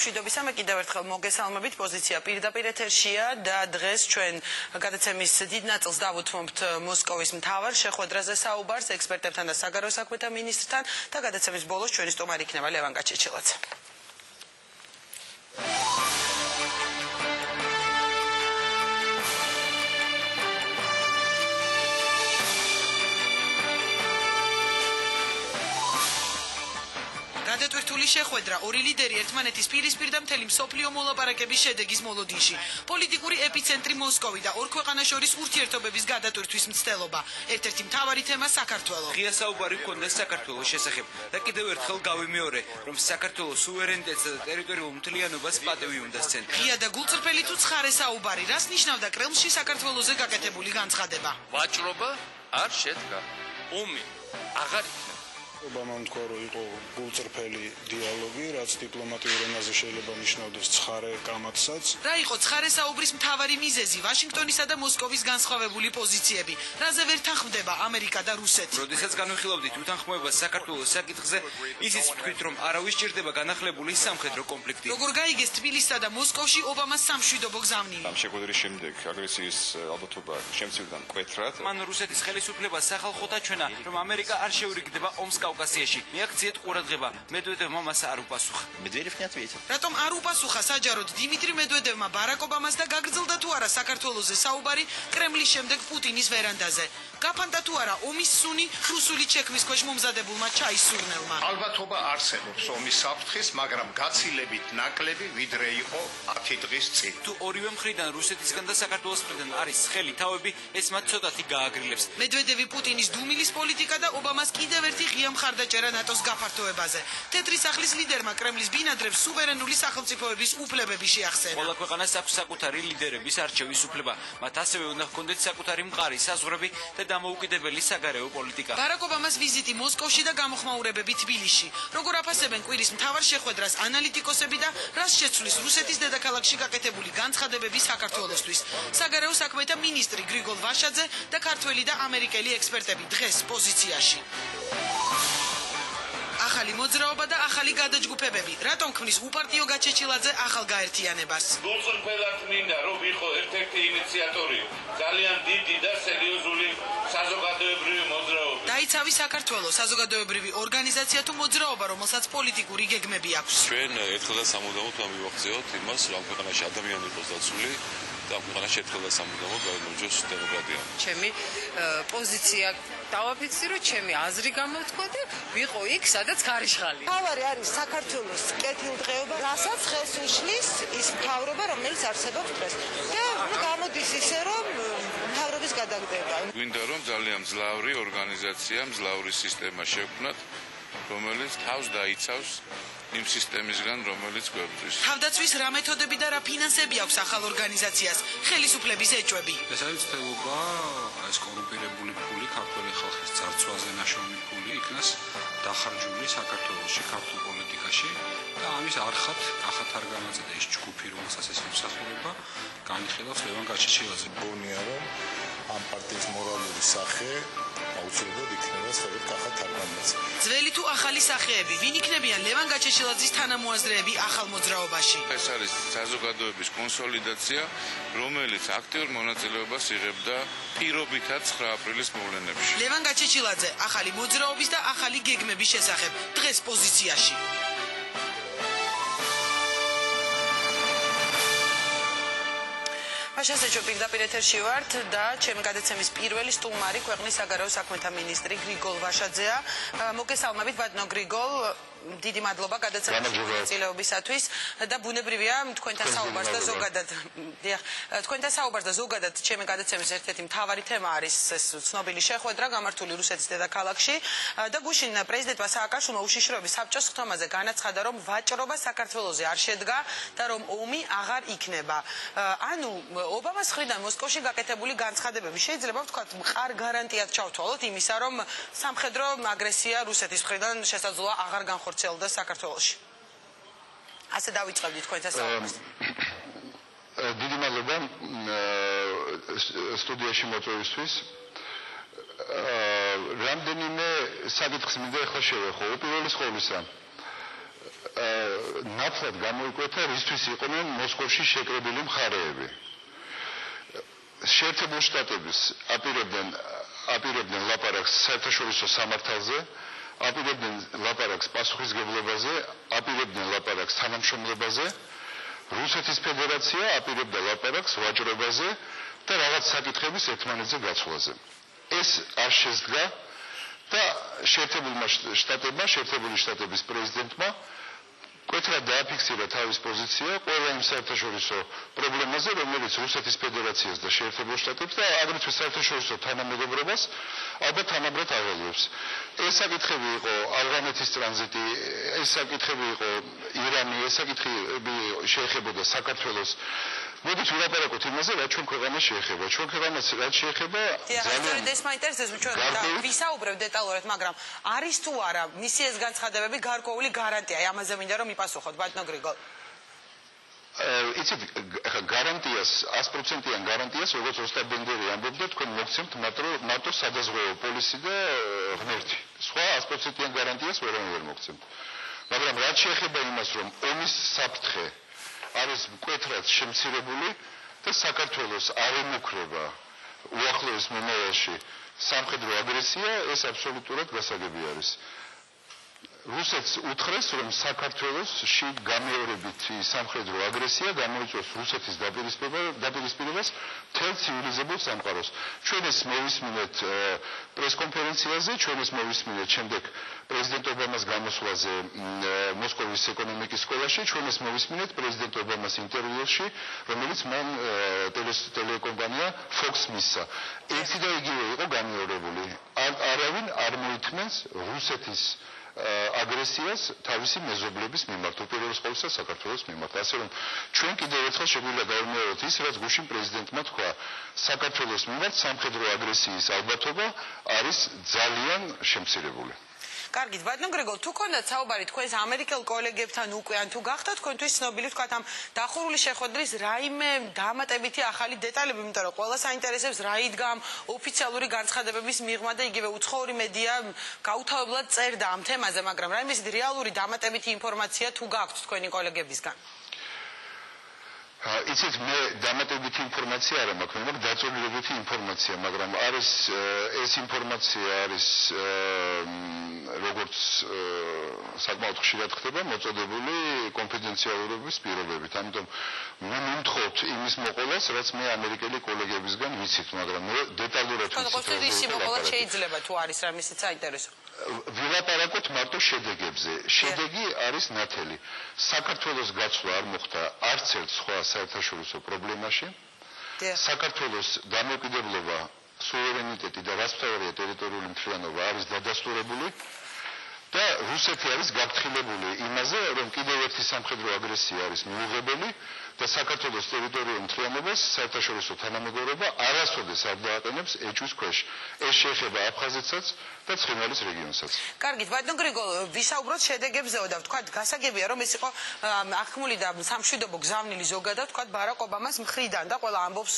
მშვიდობისა, მე კიდევ ერთხელ მოგესალმებით, პოზიცია პირდაპირ ეთერშია და დღეს ჩვენ გადაცემის დიდ ნაწილს დავუთმობთ მოსკოვის მთავარ შეხვედრაზე საუბარს ექსპერტებთან და საგარეო საქმეთა მინისტრთან და გადაცემის ბოლოს ჩვენი სტუმარი იქნება ლევან გაჩეჩილაძე. გადატვირთული შეხვედრა ორი ლიდერი ერთმანეთის პირისპირ და მთელი მსოფლიო მოლაპარაკების შედეგის მოლოდინში. პოლიტიკური ეპიცენტრი მოსკოვი და ორ ქვეყანას შორის ურთიერთობების გადატვირთვის მცდელობა. ერთ-ერთი მთავარი თემა საქართველო. ღია საუბარი ჰქონდა საქართველოს შესახებ და კიდევ ერთხელ გავიმეორე, რომ საქართველოს სუვერენიტეტსა და ტერიტორიულ მთლიანობას პატევი უნდა სცენ. ღია და გულწრფელი თუ ცხარე საუბარი, რას ნიშნავდა კრემლში საქართველოზე გაკეთებული განცხადება? ვაჭრობა არ შედგა. ომი აღარ იქნება. ობამამ თქვა, რომ იყო გულწრფელი დიალოგი, რაც დიპლომატიურ ენაზე შეიძლება ნიშნავდეს ცხარე კამათსაც. რა იყო ცხარე საუბრის მთავარი მიზეზი? ვაშინგტონისა და მოსკოვის განსხვავებული პოზიციები. რაზე ვერ თანხმდება ამერიკა და რუსეთი? როდესაც განვიხილავდით უთანხმოებას საქართველოს საკითხზე, ისიც ვთქვით, რომ არავის სჭირდება განახლებული სამხედრო კონფლიქტი. როგორ გაიგეს თბილისსა და მოსკოვში ობამას სამშვიდობო გზავნილი? ამ შეხვედრის შემდეგ აგრესიის ალბათობა შემცირდა მკვეთრად. მან რუსეთის ხელისუფლებას სახალხო დაჩვენა, რომ ამერიკა არ შეურიგდება ომს კავკასიაში. მიაქციეთ ყურადღება, მედვედევმა მას არ უპასუხა. რატომ არ უპასუხა საჯაროდ დიმიტრი მედვედევმა ბარაკ ობამას და გაგრძელდა თუ არა საქართველოზე საუბარი კრემლის შემდეგ პუტინის ვერანდაზე? გაფანტა თუ არა ომის სუნი რუსული ჩექმის ქვეშ მომზადებულმა ჩაისურნელმა? ალბათობა არსებობს ომის საფრთხის, მაგრამ გაცილებით ნაკლები ვიდრე იყო 10 დღის წინ. თუ ორივე მხრიდან რუსეთისგან და საქართველოს მხრიდან არის ხელი თავები, ეს მათ ცოტათი გააგრილებს. მედვედევი პუტინის დუმილის პოლიტიკა და ობამას კიდევ ერთი ღია მხარდაჭერა ნატოს გაფართოებაზე. თეთრი სახლის ლიდერმა კრემლის ბინადრებს სუვერენული სახელმწიფოების უფლებები შეახსენა. ყველა ქვეყანას აქვს საკუთარი ლიდერების არჩევის უფლება. მათ ასევე უნდა ჰქონდეთ საკუთარი მყარი საზღვრები და დამოუკიდებელი საგარეო პოლიტიკა. ბარაკ ობამას ვიზიტი მოსკოვში და გამოხმაურებები თბილისში. როგორ აფასებენ კვირის მთავარ შეხვედრას ანალიტიკოსები და რას შეცვლის რუსეთის დედაქალაქში გაკეთებული განცხადებები საქართველოსთვის? საგარეო საქმეთა მინისტრი გრიგოლ ვაშაძე და ქართველი და ამერიკელი ექსპერტები დღეს პოზიციაში. ახალი მოძრაობა და ახალი გადაჯგუფებები. რატომ ქმნის უპარტიო გაჩეჩილაძე ახალ გაერთიანებას? გულწრფელად მინდა, რომ ვიყო ერთ-ერთი ინიციატორი ძალიან დიდი და სერიოზული საზოგადოებრივი მოძრაობა. დაიცავი საქართველოს საზოგადოებრივი ორგანიზაცია თუ მოძრაობა, რომელსაც პოლიტიკური გეგმები აქვს. ჩვენ ერთხელ და სამუდამოდ ვამივახციოთ იმას, რომ ქვეყანაში ადამიანი იყოს დაცული და ქვეყანაში ერთხელ და სამუდამოდ გაიმარჯვოს დემოკრატია. ჩემი პოზიცია დავაფიქსირო, ჩემი აზრი გამოვთქვა და ვიყო იქ, სადაც ხარიშხალი. თავარი არის საქართველოს კეთილდღეობა, რასაც ხელს უშლის ის მთავრობა, რომელიც არსებობს დღეს. და გამოდის ისე, რომ მთავრობის გადაგდება. გვინდა რომ ძალიან მძლავრი ორგანიზაცია, მძლავრი სისტემა შევქმნათ, რომელიც თავს დაიცავს იმ სისტემისგან, რომელიც გვებრძვის. თავდაცვის რა მეთოდები და რა ფინანსები აქვს ახალ ორგანიზაციას? ხელისუფლების ეჭვები. ეს არის ცდილობა ეს კორუმპირებული ფული, ქართველი ხალხის ძარცვაზე ნაშრომი ფული იქნას დახარჯული საქართველოში, ქართულ პოლიტიკაში და ამის არხად არ განაწედა ის ჯგუფი, რომელსაც ეს მსახურება განიხილავს ლევან გაჩეჩილაძე. გონია რომ ამ პარტიის მორალური სახე აუცილებლად იქნება სწორედ კახათ არ განაწედა. ძველი თუ ახალი სახეები, ვინ იქნებიან ლევან გაჩეჩილაძის თანამოაზრეები ახალ მოძრაობაში? ეს არის საზოგადოების კონსოლიდაცია, რომელიც აქტიურ მონაწილეობას იღებდა პირობითად 9 აპრილის მოვლენებში. ლევან გაჩეჩილაძე ახალი მოძრაობის და ახალი გეგმების შესახებ დღეს პოზიციაში. მაშასე ჩვენ პირდაპირ ეთერში ვართ და ჩემი გადაცემის პირველი სტუმარი ქვეყნის საგარეო საქმეთა მინისტრი გრიგოლ ვაშაძეა. მოგესალმებით ბატონო გრიგოლ. დიდი მადლობა გადაცემის მონაწილეობისათვის და ბუნებრივია თქვენთან საუბარს და ზოგადად თქვენთან საუბარს და ზოგადად ჩემი გადაცემის ერთ-ერთი მთავარი თემა არის ეს ცნობილი შეხვედრა გამართული რუსეთის დედაქალაქში და გუშინ პრეზიდენტმა სააკაშვილმა უშიშროების საბჭოს ხთომაზე განაცხადა, რომ ვაჭრობა საქართველოზე არ შედგა და რომ ომი აღარ იქნება. ანუ ობამას მხრიდან მოსკოვში გაკეთებული განცხადებები შეიძლება ვთქვათ მყარ გარანტიად ჩავთვალოთ იმისა, რომ სამხედრო აგრესია რუსეთის მხრიდან შესაძლოა აღარ განხორციელდეს საქართველოში. ასე დავიწყებდი თქვენთან საუბარს. დიდი მადლობა სტუდიაში მოწვევისთვის. რამდენიმე საკითხს მინდა ახლა შევეხო. უპირველეს ყოვლისა ნათლად გამოიკვეთა რისთვის იყვნენ მოსკოვში შეკრებილი მხარეები. შეერთებულ შტატებს აპირებდნენ ლაპარაკს საერთაშორისო სამართალზე, აპირებდნენ ლაპარაკს პასუხისგებლობაზე, აპირებდნენ ლაპარაკს თანამშრომლობაზე, რუსეთის ფედერაცია აპირებდა ლაპარაკს ვაჭრობაზე და რაღაც საკითხების ერთმანეთზე გაცვლაზე. ეს არ შესდგა და შეერთებული შტატების პრეზიდენტმა კვეთრად დააფიქსირა თავის პოზიცია ყველა იმ საერთაშორისო პრობლემაზე, რომელიც რუსეთის ფედერაციას და შეერთებულ შტატებს და აგრეთვე საერთაშორისო თანამეგობრობას ალბათ თანაბრად აღელვებს. ეს საკითხები იყო ავღანეთის ტრანზიტი, ეს საკითხები იყო ირანი, ეს საკითხები შეეხებოდა საქართველოს. მოდით ვილაპარაკოთ იმაზე, რაც ჩვენ ქვეყანას შეეხება. ჩვენ ქვეყანას რაც შეეხება ძალიან ეს მაინტერესებს ჩვენ ვისაუბრებთ დეტალურად, მაგრამ არის თუ არა მისი ეს განცხადებები გარკვეული გარანტია? ამაზე მინდა რომ მიპასუხოთ, ბატონო გრიგოლ. იცით, ახლა გარანტიას, 100%-იან გარანტიას, როგორც ოსტატ ბენდერი ამბობდა, თქვენ მოგცემთ მარტო სადაზღვევო პოლისი და ღმერთი. სხვა 100%-იან გარანტიას ვერ მოგცემთ. მაგრამ რაც შეეხება იმას, რომ ომის საფრთხე არის მკვეთრად შემცირებული და საქართველოს არ ემუქრება უახლოეს მომავალში სამხედრო აგრესია, ეს აბსოლუტურად გასაგები არის. რუსეთს უთხრეს, რომ საქართველოსში გამეორებითი სამხედრო აგრესია გამოიწვევს რუსეთის დაპირისპირებას მთელ ცივილიზებულ სამყაროს. ჩვენ ეს მოვისმინეთ პრესკონფერენციაზე, ჩვენ ეს მოვისმინეთ შემდეგ პრეზიდენტ ობამას გამოსვლაზე მოსკოვის ეკონომიკის სკოლაში, ჩვენ ეს მოვისმინეთ პრეზიდენტ ობამას ინტერვიუში, რომელიც მან ტელეკომპანია Fox მისცა. ერთი და იგივე იყო გამეორებული. არავინ არ მოითმენს რუსეთის აგრესიას თავისი მეზობლების მიმართ, უპირველეს ყოვლისა საქართველოს მიმართ. ასე რომ ჩვენ კიდევ ერთხელ შეგვიძლია გავიმეოროთ ის, რაც გუშინ პრეზიდენტმა თქვა, საქართველოს მიმართ სამხედრო აგრესიის ალბათობა არის ძალიან შემცირებული. კარგით, ბატონო გრიგოლ, თუ გქონდათ საუბარი თქვენს ამერიკელ კოლეგებთან უკვე, ან თუ გახდათ თქვენთვის ცნობილი თქვათ ამ დახურული შეხვედრის რაიმე დამატებითი ახალი დეტალები, იმიტომ რომ ყველას აინტერესებს რა იდგა ამ ოფიციალური განცხადებების მიღმა და იგივე უცხოური მედია გაუთავებლად წერდა ამ თემაზე, მაგრამ რაიმე ისეთი რეალური დამატებითი ინფორმაცია თუ გაქვთ თქვენი კოლეგებისგან? იცით, მე დამატებითი ინფორმაცია არ მაქვს, მაგრამ დაწვრილებითი ინფორმაცია, მაგრამ არის ეს ინფორმაცია არის როგორც საკმაოდ ხშირად ხდება მოწოდებული კონფიდენციალურობის პირობებით. ამიტომ მე მომთხოვთ იმის მოყოლას, რაც მე ამერიკელი კოლეგებისგან ვიცით, მაგრამ მე დეტალურად ვიცით. კონსტიტუციის მოყოლა შეიძლება თუ არის რამისიც საინტერესო. ვილაპარაკოთ მარტო შედეგებზე. შედეგი არის ნათელი. საქართველოს გაცვლა არ მოხდა არც ერთ სხვა საერთაშორისო პრობლემაში. საქართველოს დამოუკიდებლობა, სუვერენიტეტი და რასთავარია ტერიტორიული მთლიანობა არის დადასტურებული და რუსეთი არის გაფრთხილებული იმაზე, რომ კიდევ ერთი სამხედრო აგრესია არის მიუღებელი და საქართველოს ტერიტორიული მთლიანობას საერთაშორისო თანამეგობრობა არასოდეს არ დააყენებს ეჭვის ქვეშ. ეს შეეხება აფხაზეთსაც და ცხინვალის რეგიონსაც. კარგით, ბატონო გრიგოლ, ვისაუბროთ შედეგებზეო და ვთქვათ, გასაგებია რომ ეს იყო აღქმული და სამშვიდობო გზავნილი ზოგადად, ვთქვათ, ბარაკ ობამას მხრიდან და ყველა ამბობს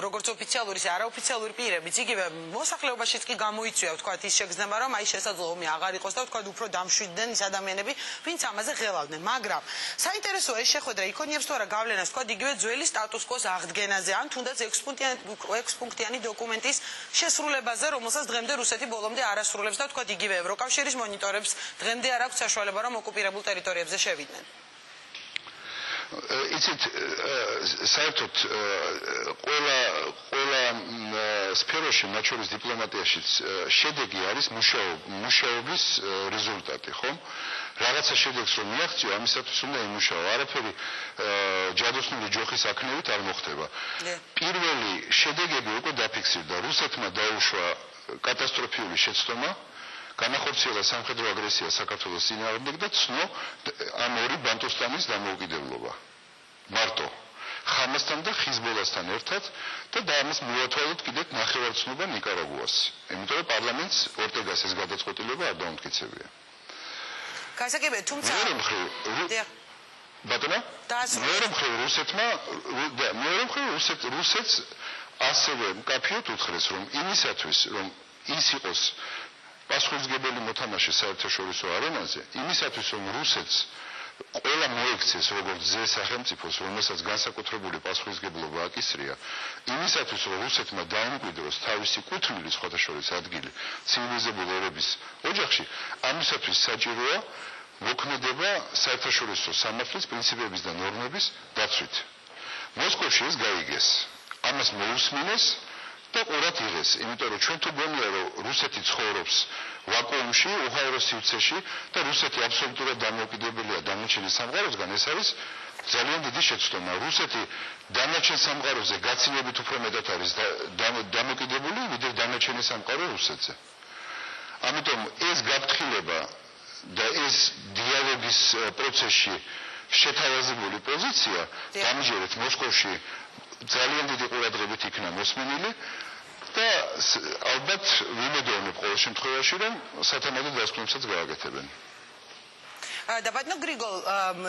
როგორც ოფიციალური, ისე არაოფიციალური პირებიც, იგივე მოსახლეობაშიც კი გამოიწვია, ვთქვათ, ის შეგრძნება, რომ აი შესაძლო ომი აღარ იყოს და ვთქვათ, უფრო დამშვიდდნენ ის ადამიანები, ვინც ამაზე ღელავდნენ. მაგრამ საინტერესოა ეს შეხვედრა იქონიებს თუ არა გავლენას, ვთქვათ, იგივე ძველი სტატუს-კვოს აღდგენაზე, ან თუნდაც 6 პუნქტიანი დოკუმენტის შესრულებაზე, რომელსაც დღემდე რუსეთი ბოლომდე არასრულებს და ვთქვათ, იგივე ევროკავშირის მონიტორებს დღემდე არ აქვს საშუალება, რომ ოკუპირებულ ტერიტორიებზე შევიდნენ. იცით, საერთოდ ყველა სფეროში, მათ შორის დიპლომატიაშიც, შედეგი არის მუშაობის რეზულტატი, ხო? რაღაცა შედეგს რომ მიაღწიო, ამისათვის უნდა იმუშაო. არაფერი ჯადოსნური ჯოხის აქნევით არ მოხდება. პირველი შედეგები უკვე დაფიქსირდა. რუსეთმა დაუშვა კატასტროფიული შეცდომა, განახორციელა სამხედრო აგრესია საქართველოს წინააღმდეგ და ცნო ამ ორი ბანტუსტანის დამოუკიდებლობა. მარტო ხამასთან და ხიზბოლასთან ერთად და ამას მივათვალოთ კიდევ ნახევარცნობა ნიკარაგუას. იმიტომ რომ პარლამენტს ორტეგას ეს გადაწყვეტილება არ დაუმტკიცებია. გასაგებია, თუმცა ბატონო, მეორე მხრივ რუსეთს ასევე მკაფიოდ უთხრეს, რომ იმისათვის, რომ ის იყოს პასუხისმგებელი მოთამაშე საერთაშორისო არენაზე, იმისათვის რომ რუსეთს ყველა მოექცეს როგორც ძე სახელმწიფოს, რომელსაც განსაკუთრებული პასუხისმგებლობა აკისრია, იმისათვის რომ რუსეთმა დაიმკვიდროს თავისი კუთვნილი სხვათა შორის ადგილი ცივილიზებული ერების ოჯახში, ამისათვის საჭიროა მოქმედება საერთაშორისო სამართლის პრინციპების და ნორმების დაცვით. მოსკოვში ეს გაიგეს, ამას მოусმინეს და ყურად იღეს, იმიტომ რომ ჩვენ თუ გონია რომ რუსეთი ცხოვრობს ვაკუუმში, უხაერო სივრცეში და რუსეთი აბსოლუტურად დამოუკიდებელია დანარჩენი სამყაროსგან, ეს არის ძალიან დიდი შეცდომა. რუსეთი დანარჩენ სამყაროზე გაცილებით უფრო მეტად არის დამოუკიდებელი, ვიდრე დანარჩენი სამყარო რუსეთზე. ამიტომ ეს გაფრთხილება და ეს დიალოგის პროცესში შეთავაზებული პოზიცია დამჯერეთ მოსკოვში ძალიან დიდი ყურადღებით იქნა მოსმენილი და ალბათ ვიმედოვნებ ყოველ შემთხვევაში რომ სათანადო დასკვნებსაც გააკეთებენ. და ბატონო გრიგოლ,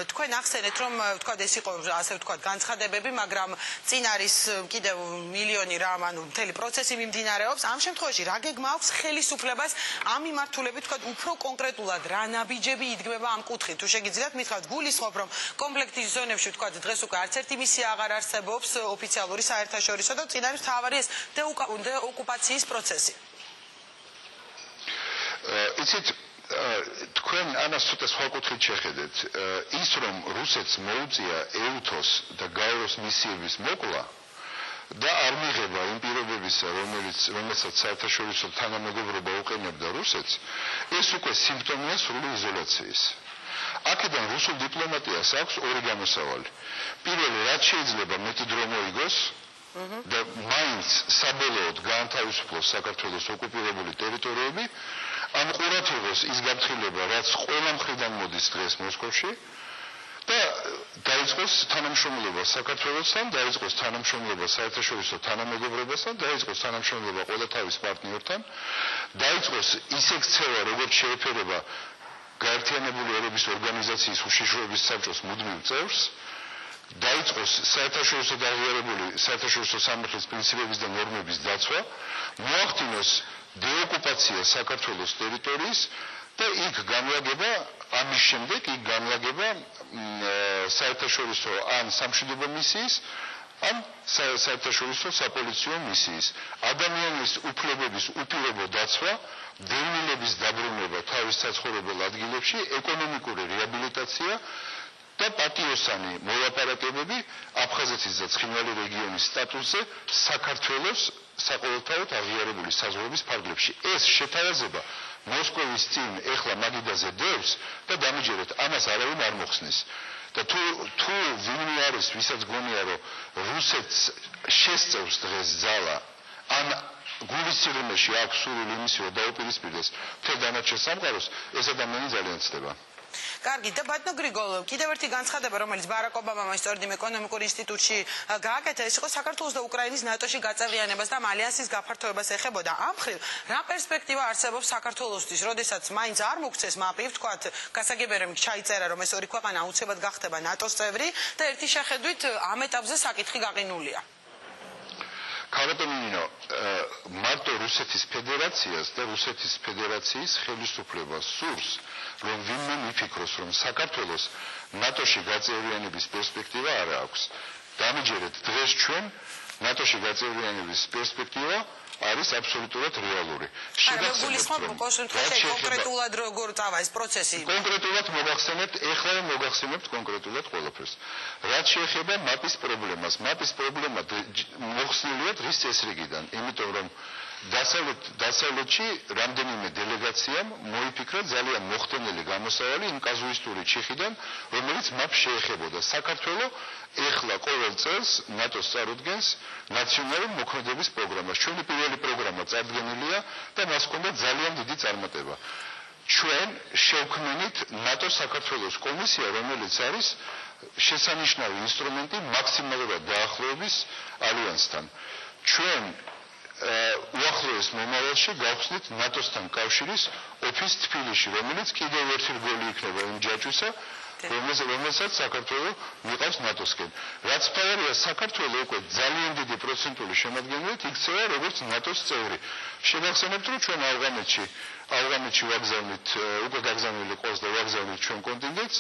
თქვენ ახსენეთ რომ თქვა ეს იყო ასე ვთქვა განცხადებები, მაგრამ წინ არის კიდევ მილიონი რამ, ანუ მთელი პროცესი მიმდინარეობს. ამ შემთხვევაში რა გეგმა აქვს ხელისუფლებას ამ მიმართულებით, თქვა უფრო კონკრეტულად რა ნაბიჯები იდგმება ამ კუთხით? თუ შეგიძლიათ მითხრათ, გულისხმობ რომ კონფლიქტის ზონებში თქვა დღეს უკვე არც ერთი მისია აღარ არსებობს ოფიციალური საერთაშორისო და წინ არის მთავარი ეს დეოკუპაციის პროცესი. იცით თქვენ ამას ცოტა სხვა კუთხით შეხედეთ. ის რომ რუსეთს მოუწია ეუთოს და გაეროს მისიების მოკლა და არ მიიღება იმ პირობებისა, რომელსაც საერთაშორისო თანამეგობრობა უყენებდა რუსეთს, ეს უკვე სიმპტომია სრული იზოლაციის. აქედან რუსულ დიპლომატიას აქვს ორი გამოსავალი. პირველი, რაც შეიძლება მეტი დრო მოიგოს და მაინც საბოლოოდ გაანთავისუფლოს საქართველოს ოკუპირებული ტერიტორიები, ამ ყურადღებას ის გაფრთხილება, რაც ყველა მხრიდან მოდის დღეს მოსკოვში და დაიწყოს თანამშრომლობა საქართველოსთან, დაიწყოს თანამშრომლობა საერთაშორისო თანამეგობრობასთან, დაიწყოს თანამშრომლობა ყველა თავის პარტნიორთან, დაიწყოს ისე ქცევა, როგორც შეეფერება გაერთიანებული ერების ორგანიზაციის უშიშროების საბჭოს მუდმივ წევრს, დაიწყოს საერთაშორისო დაღიარებული საერთაშორისო სამართლის პრინციპების და ნორმების დაცვა, მოახდინოს დეოკუპაცია საქართველოს ტერიტორიის და იქ განლაგება ამის შემდეგ იქ განლაგება საერთაშორისო ან სამშვიდობო მისიის ან საერთაშორისო საპოლიციო მისიის ადამიანის უფლებების უპირობო დაცვა, დევნილების დაბრუნება თავის საცხოვრებელ ადგილებში, ეკონომიკური რეაბილიტაცია და პატიოსანი მოლაპარაკებები აფხაზეთის და ცხინვალი რეგიონის სტატუსზე საქართველოს საყოველთაოდ აღიარებული საზღვრების ფარგლებში. ეს შეთავაზება მოსკოვის წინ ეხლა მაგიდაზე დევს და დამიჯერეთ ამას არავინ არ მოხსნის. და თუ ვინმე არის, ვისაც გონია რომ რუსეთს შესწევს დღეს ძალა ან გულის სიღრმეში აქვს სურვილი იმისი რომ დაუპირისპირდეს მთელ დანარჩენ სამყაროს, ეს ადამიანი ძალიან ცდება. კარგი, და ბატონო გრიგოლ, კიდევ ერთი განცხადება, რომელიც ბარაკ ობამამ სწორედ იმ ეკონომიკურ ინსტიტუტში გააკეთა, ეს იყო საქართველოს და უკრაინის ნატოში გაწევრიანებას და ალიანსის გაფართოებას ეხებოდა. ამ მხრივ, რა პერსპექტივა არსებობს საქართველოსთვის, როდესაც მაინც არ მოგცეს მაპი, ვთქვათ, გასაგებია რომ ჩაიწერა, რომ ეს ორი ქვეყანა აუცილებლად გახდება ნატოს წევრი და ერთი შეხედვით ამ ეტაპზე საკითხი გაყინულია. ქალბატონინო, მარტო რუსეთის ფედერაციას და რუსეთის ფედერაციის ხელისუფლებას სურს, რომ ვინმე მიფიქროს, რომ საქართველოს ნატოში გაწევრიანების პერსპექტივა არ აქვს. დამიჯერეთ, დღეს ჩვენ ნატოში გაწევრიანების პერსპექტივა არის აბსოლუტურად რეალური. კონკრეტულად როგორ წავა ეს პროცესი? კონკრეტულად მოგახსენებთ, ეხლა მოგახსენებთ კონკრეტულად ყველაფერს. რაც შეეხება მაპის პრობლემას, მაპის პრობლემა მოხსნილია დღის წესრიგიდან, იმიტომ რომ დასავლეთში რამდენიმე დელეგაციამ მოიფიქრა ძალიან მოხდენილი გამოსავალი იმ კაზუისტური ჩიხიდან, რომელიც მაპს შეეხებოდა. საქართველოს ეხლა ყოველ წელს ნატოს წარუდგენს ნაციონალური მოქმედების პროგრამას. ჩვენი პირველი პროგრამა წარდგენილია და მას ჰქონდა ძალიან დიდი წარმატება. ჩვენ შევქმნით ნატოს საქართველოს კომისია, რომელიც არის შესანიშნავი ინსტრუმენტი მაქსიმალურად დაახლოების ალიანსთან. ჩვენ უახლოეს მომავალში გავხსნით ნატოსთან კავშირის ოფის თბილისში, რომელიც კიდევ ერთი რგოლი იქნება იმ ჯაჭვისა, რომელსაც საქართველოს მიყავს ნატოსკენ. რაც ფარია, საქართველოს უკვე ძალიან დიდი პროცენტული შემადგენლობით იქცევა როგორც ნატოს წევრი. შევახსენებთ, რომ ჩვენ ავღანეთში ავღანეთში ვაგზავნით, უკვე გაგზავნილი ყავს და ვაგზავნით ჩვენ კონტინგენტს,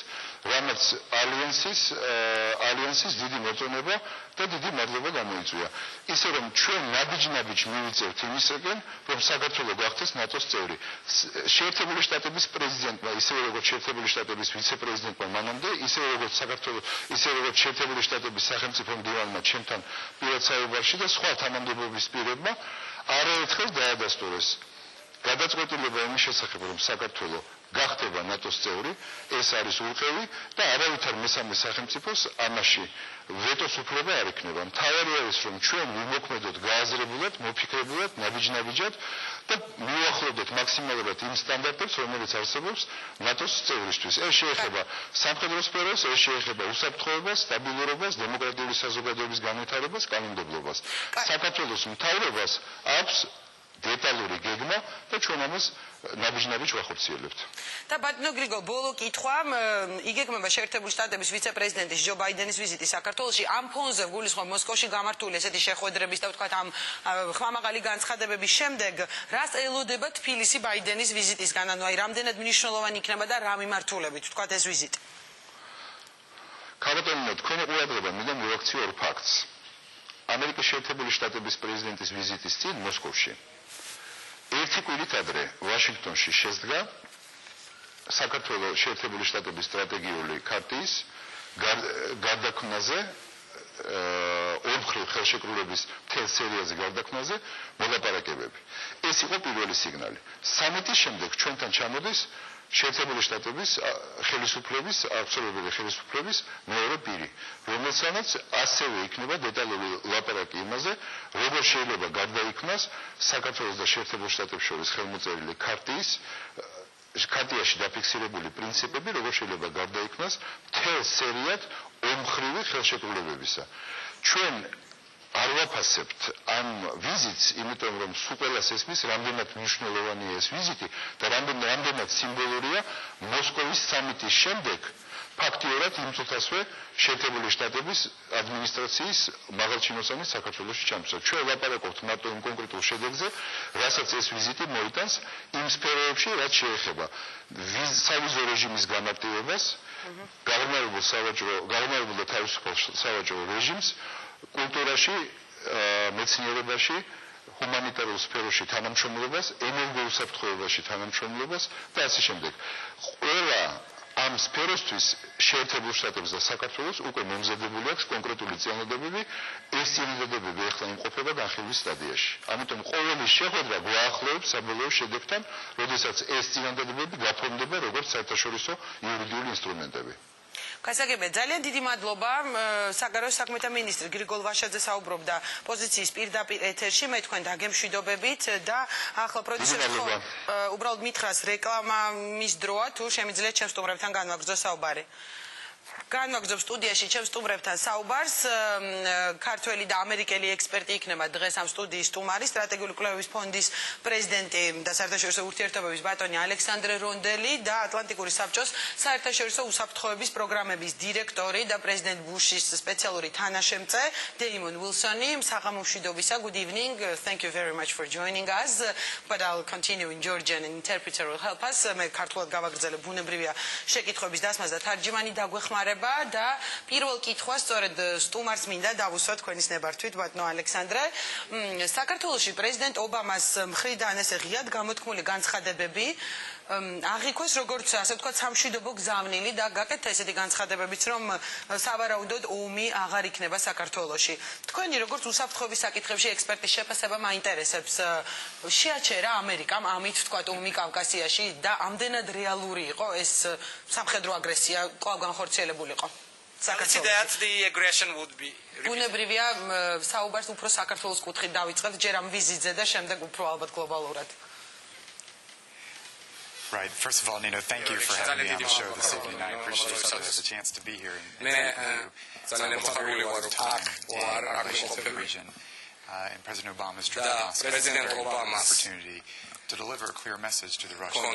რამაც ალიანსის დიდი მოწონება და დიდი მადლობა გამოიწვია. ისე რომ ჩვენ ნაბიჯ-ნაბიჯ მივიწევთ იმისაკენ, რომ საქართველო გახდეს ნატოს წევრი. შეერთებული შტატების პრეზიდენტმა, ისევე როგორც შეერთებული შტატების ვიცე-პრეზიდენტმა მანამდე, ისევე როგორც საქართველოს, ისევე როგორც შეერთებული შტატების სახელმწიფო მდივანმა ჩემთან პირად საუბარში და სხვა თანამდებობის პირებმა არაერთხელ დაადასტურეს გადაწყვეტილება იმის შესახებ, რომ საქართველო გახდება ნატოს წევრი, ეს არის უყევი და არავითარ მესამე სახელმწიფოს ამაში ვეტოს უფლება არ იქნება. მთავარი არის, რომ ჩვენ ვიმოქმედოთ გააზრებულად, მოფიქრებულად, ნაბიჯ-ნაბიჯად და მივახლოვდეთ მაქსიმალურად იმ სტანდარტებს, რომელიც არსებობს ნატოს წევრისთვის. ეს შეეხება სამხედრო სფეროს, ეს შეეხება უსაფრთხოებას, სტაბილურობას, დემოკრატიული საზოგადოების განვითარებას, კანონმდებლობას. საქართველოს მთავრობას აქვს დეტალური გეგმა და ჩვენ ამას ნაბიჯ-ნაბიჯ ვახორციელებთ. და ბატონო გრიგოლ, ბოლო კითხვა, იგეგმება შეერთებული შტატების ვიცე-პრეზიდენტის ჯო ბაიდენის ვიზიტი საქართველოში. ამ ფონზე გულისხმობ მოსკოვში გამართული ესეთი შეხვედრების და ვთქვათ ამ ხმამაღალი განცხადებების შემდეგ, რას ელოდება თბილისი ბაიდენის ვიზიტისგან, ანუ აი რამდენად მნიშვნელოვანი იქნება და რა მიმართულებით ვთქვათ ეს ვიზიტი? ქალბატონო, თქვენი ყურადღება მინდა მივაქციო ორ ფაქტს. ამერიკის შეერთებული შტატების პრეზიდენტის ვიზიტის წინ მოსკოვში ერთი კვირით ადრე ვაშინგტონში შესდგა საქართველოს შეერთებული შტატების სტრატეგიული ქარტიის გარდაქმნაზე ორმხრივ ხელშეკრულების მთელ სერიაზე გარდაქმნაზე მოლაპარაკებები. ეს იყო პირველი სიგნალი. სამიტის შემდეგ ჩვენთან ჩამოდის შეერთებული შტატების ხელისუფლების აბსოლუტური ხელისუფლების მეორე პირი, რომელსაც ასევე იქნება დეტალური ლაპარაკი იმაზე, როგორ შეიძლება გადაიქმნას საქართველოს და შეერთებულ შტატებს შორის ხელმოწერილი ქარტიაში დაფიქსირებული პრინციპები, როგორ შეიძლება გადაიქმნას მთელ სერიად ორმხრივი ხელშეკრულებებისა. ჩვენ არ ვაფასებთ ამ ვიზიტს, იმიტომ რომ სულ ყველას ესმის, რამდენად მნიშვნელოვანია ეს ვიზიტი და რამდენად სიმბოლურია მოსკოვის სამიტის შემდეგ ფაქტიურად იმ წუთასვე შეერთებული შტატების ადმინისტრაციის მაღალჩინოსანი საქართველოში ჩამოსა. ჩვენ ვლაპარაკობთ მარტო იმ კონკრეტულ შედეგზე, რასაც ეს ვიზიტი მოიტანს იმ სფეროებში, რაც შეეხება სავიზო რეჟიმის განაპირობებას, გაღრმავებულ და თავისუფალ სავაჭრო რეჟიმს, კულტურაში, მეცნიერებაში, ჰუმანიტარულ სფეროში თანამშრომლობას, ენერგოუსაფრთხოებაში თანამშრომლობას და ასე შემდეგ. ყველა ამ სფეროსთვის შეერთებულ შტატებს და საქართველოს უკვე მომზადებული აქვს კონკრეტული წინადადებები, ეს წინადადებები ახლა იმყოფება განხილვის სტადიაში. ამიტომ ყოველი შეხვედრა გვაახლოვებს საბოლოო შედეგთან, როდესაც ეს წინადადებები გაფორმდება როგორც საერთაშორისო იურიდიული ინსტრუმენტები. გასაგებია, ძალიან დიდი მადლობა. საგარეო საქმეთა მინისტრი გრიგოლ ვაშაძე საუბრობდა პოზიციის პირდაპირ ეთერში, მე თქვენ დაგემშვიდობებით და ახლა პროდიუსერს უბრალოდ მითხრას რეკლამის დროა, თუ შემიძლიათ ჩემს სტუმრებთან განვაგრძო საუბარი. განვაგრძობ სტუდიაში ჩემს სტუმრებთან საუბარს ქართველი და ამერიკელი ექსპერტი იქნება დღეს ამ სტუდიის სტუმარი, სტრატეგიული კვლევების ფონდის პრეზიდენტი და საერთაშორისო ურთიერთობების ბატონი ალექსანდრე რონდელი და ატლანტიკური საბჭოს საერთაშორისო უსაფრთხოების პროგრამების დირექტორი და პრეზიდენტ ბუშის სპეციალური თანაშემწე დეიმონ უილსონი. საღამო მშვიდობისა. Good evening. Thank you very much for joining us. But I'll continue in Georgian and interpreter will help us. მე ქართულად გავაგრძელებ, ბუნებრივია შეკითხვების დასმას და თარჯიმანი დაგვეხმარება. და პირველ კითხვას სწორედ სტუმარს მინდა დავუსვა თქვენის ნებართვით, ბატონო ალექსანდრე. საქართველოში პრეზიდენტ ობამას მხრიდან ესე ღიად გამოთქმული განცხადებები აღიქვეს როგორც ასე ვთქვათ სამშვიდობო გზავნილი და გაკეთდა ესეთი განცხადებებიც, რომ სავარაუდოდ ომი აღარ იქნება საქართველოში. თქვენი როგორც უსაფრთხოების საკითხებში ექსპერტის შეფასება მაინტერესებს. შეაჩერა ამერიკამ ამით ვთქვათ ომი კავკასიაში და ამდენად რეალური იყო ეს სამხედრო აგრესია კვლავ განხორციელებულიყო. ბუნებრივია საუბარს უფრო საქართველოს კუთხით დავიწყებთ, ჯერ ამ ვიზიტზე და შემდეგ უფრო ალბათ გლობალურად. Right. First of all, Nino, thank you for having me on the show this evening. I appreciate the chance to be here and thank you for really well time in the region. And President Obama's opportunity to deliver a clear message to the Russians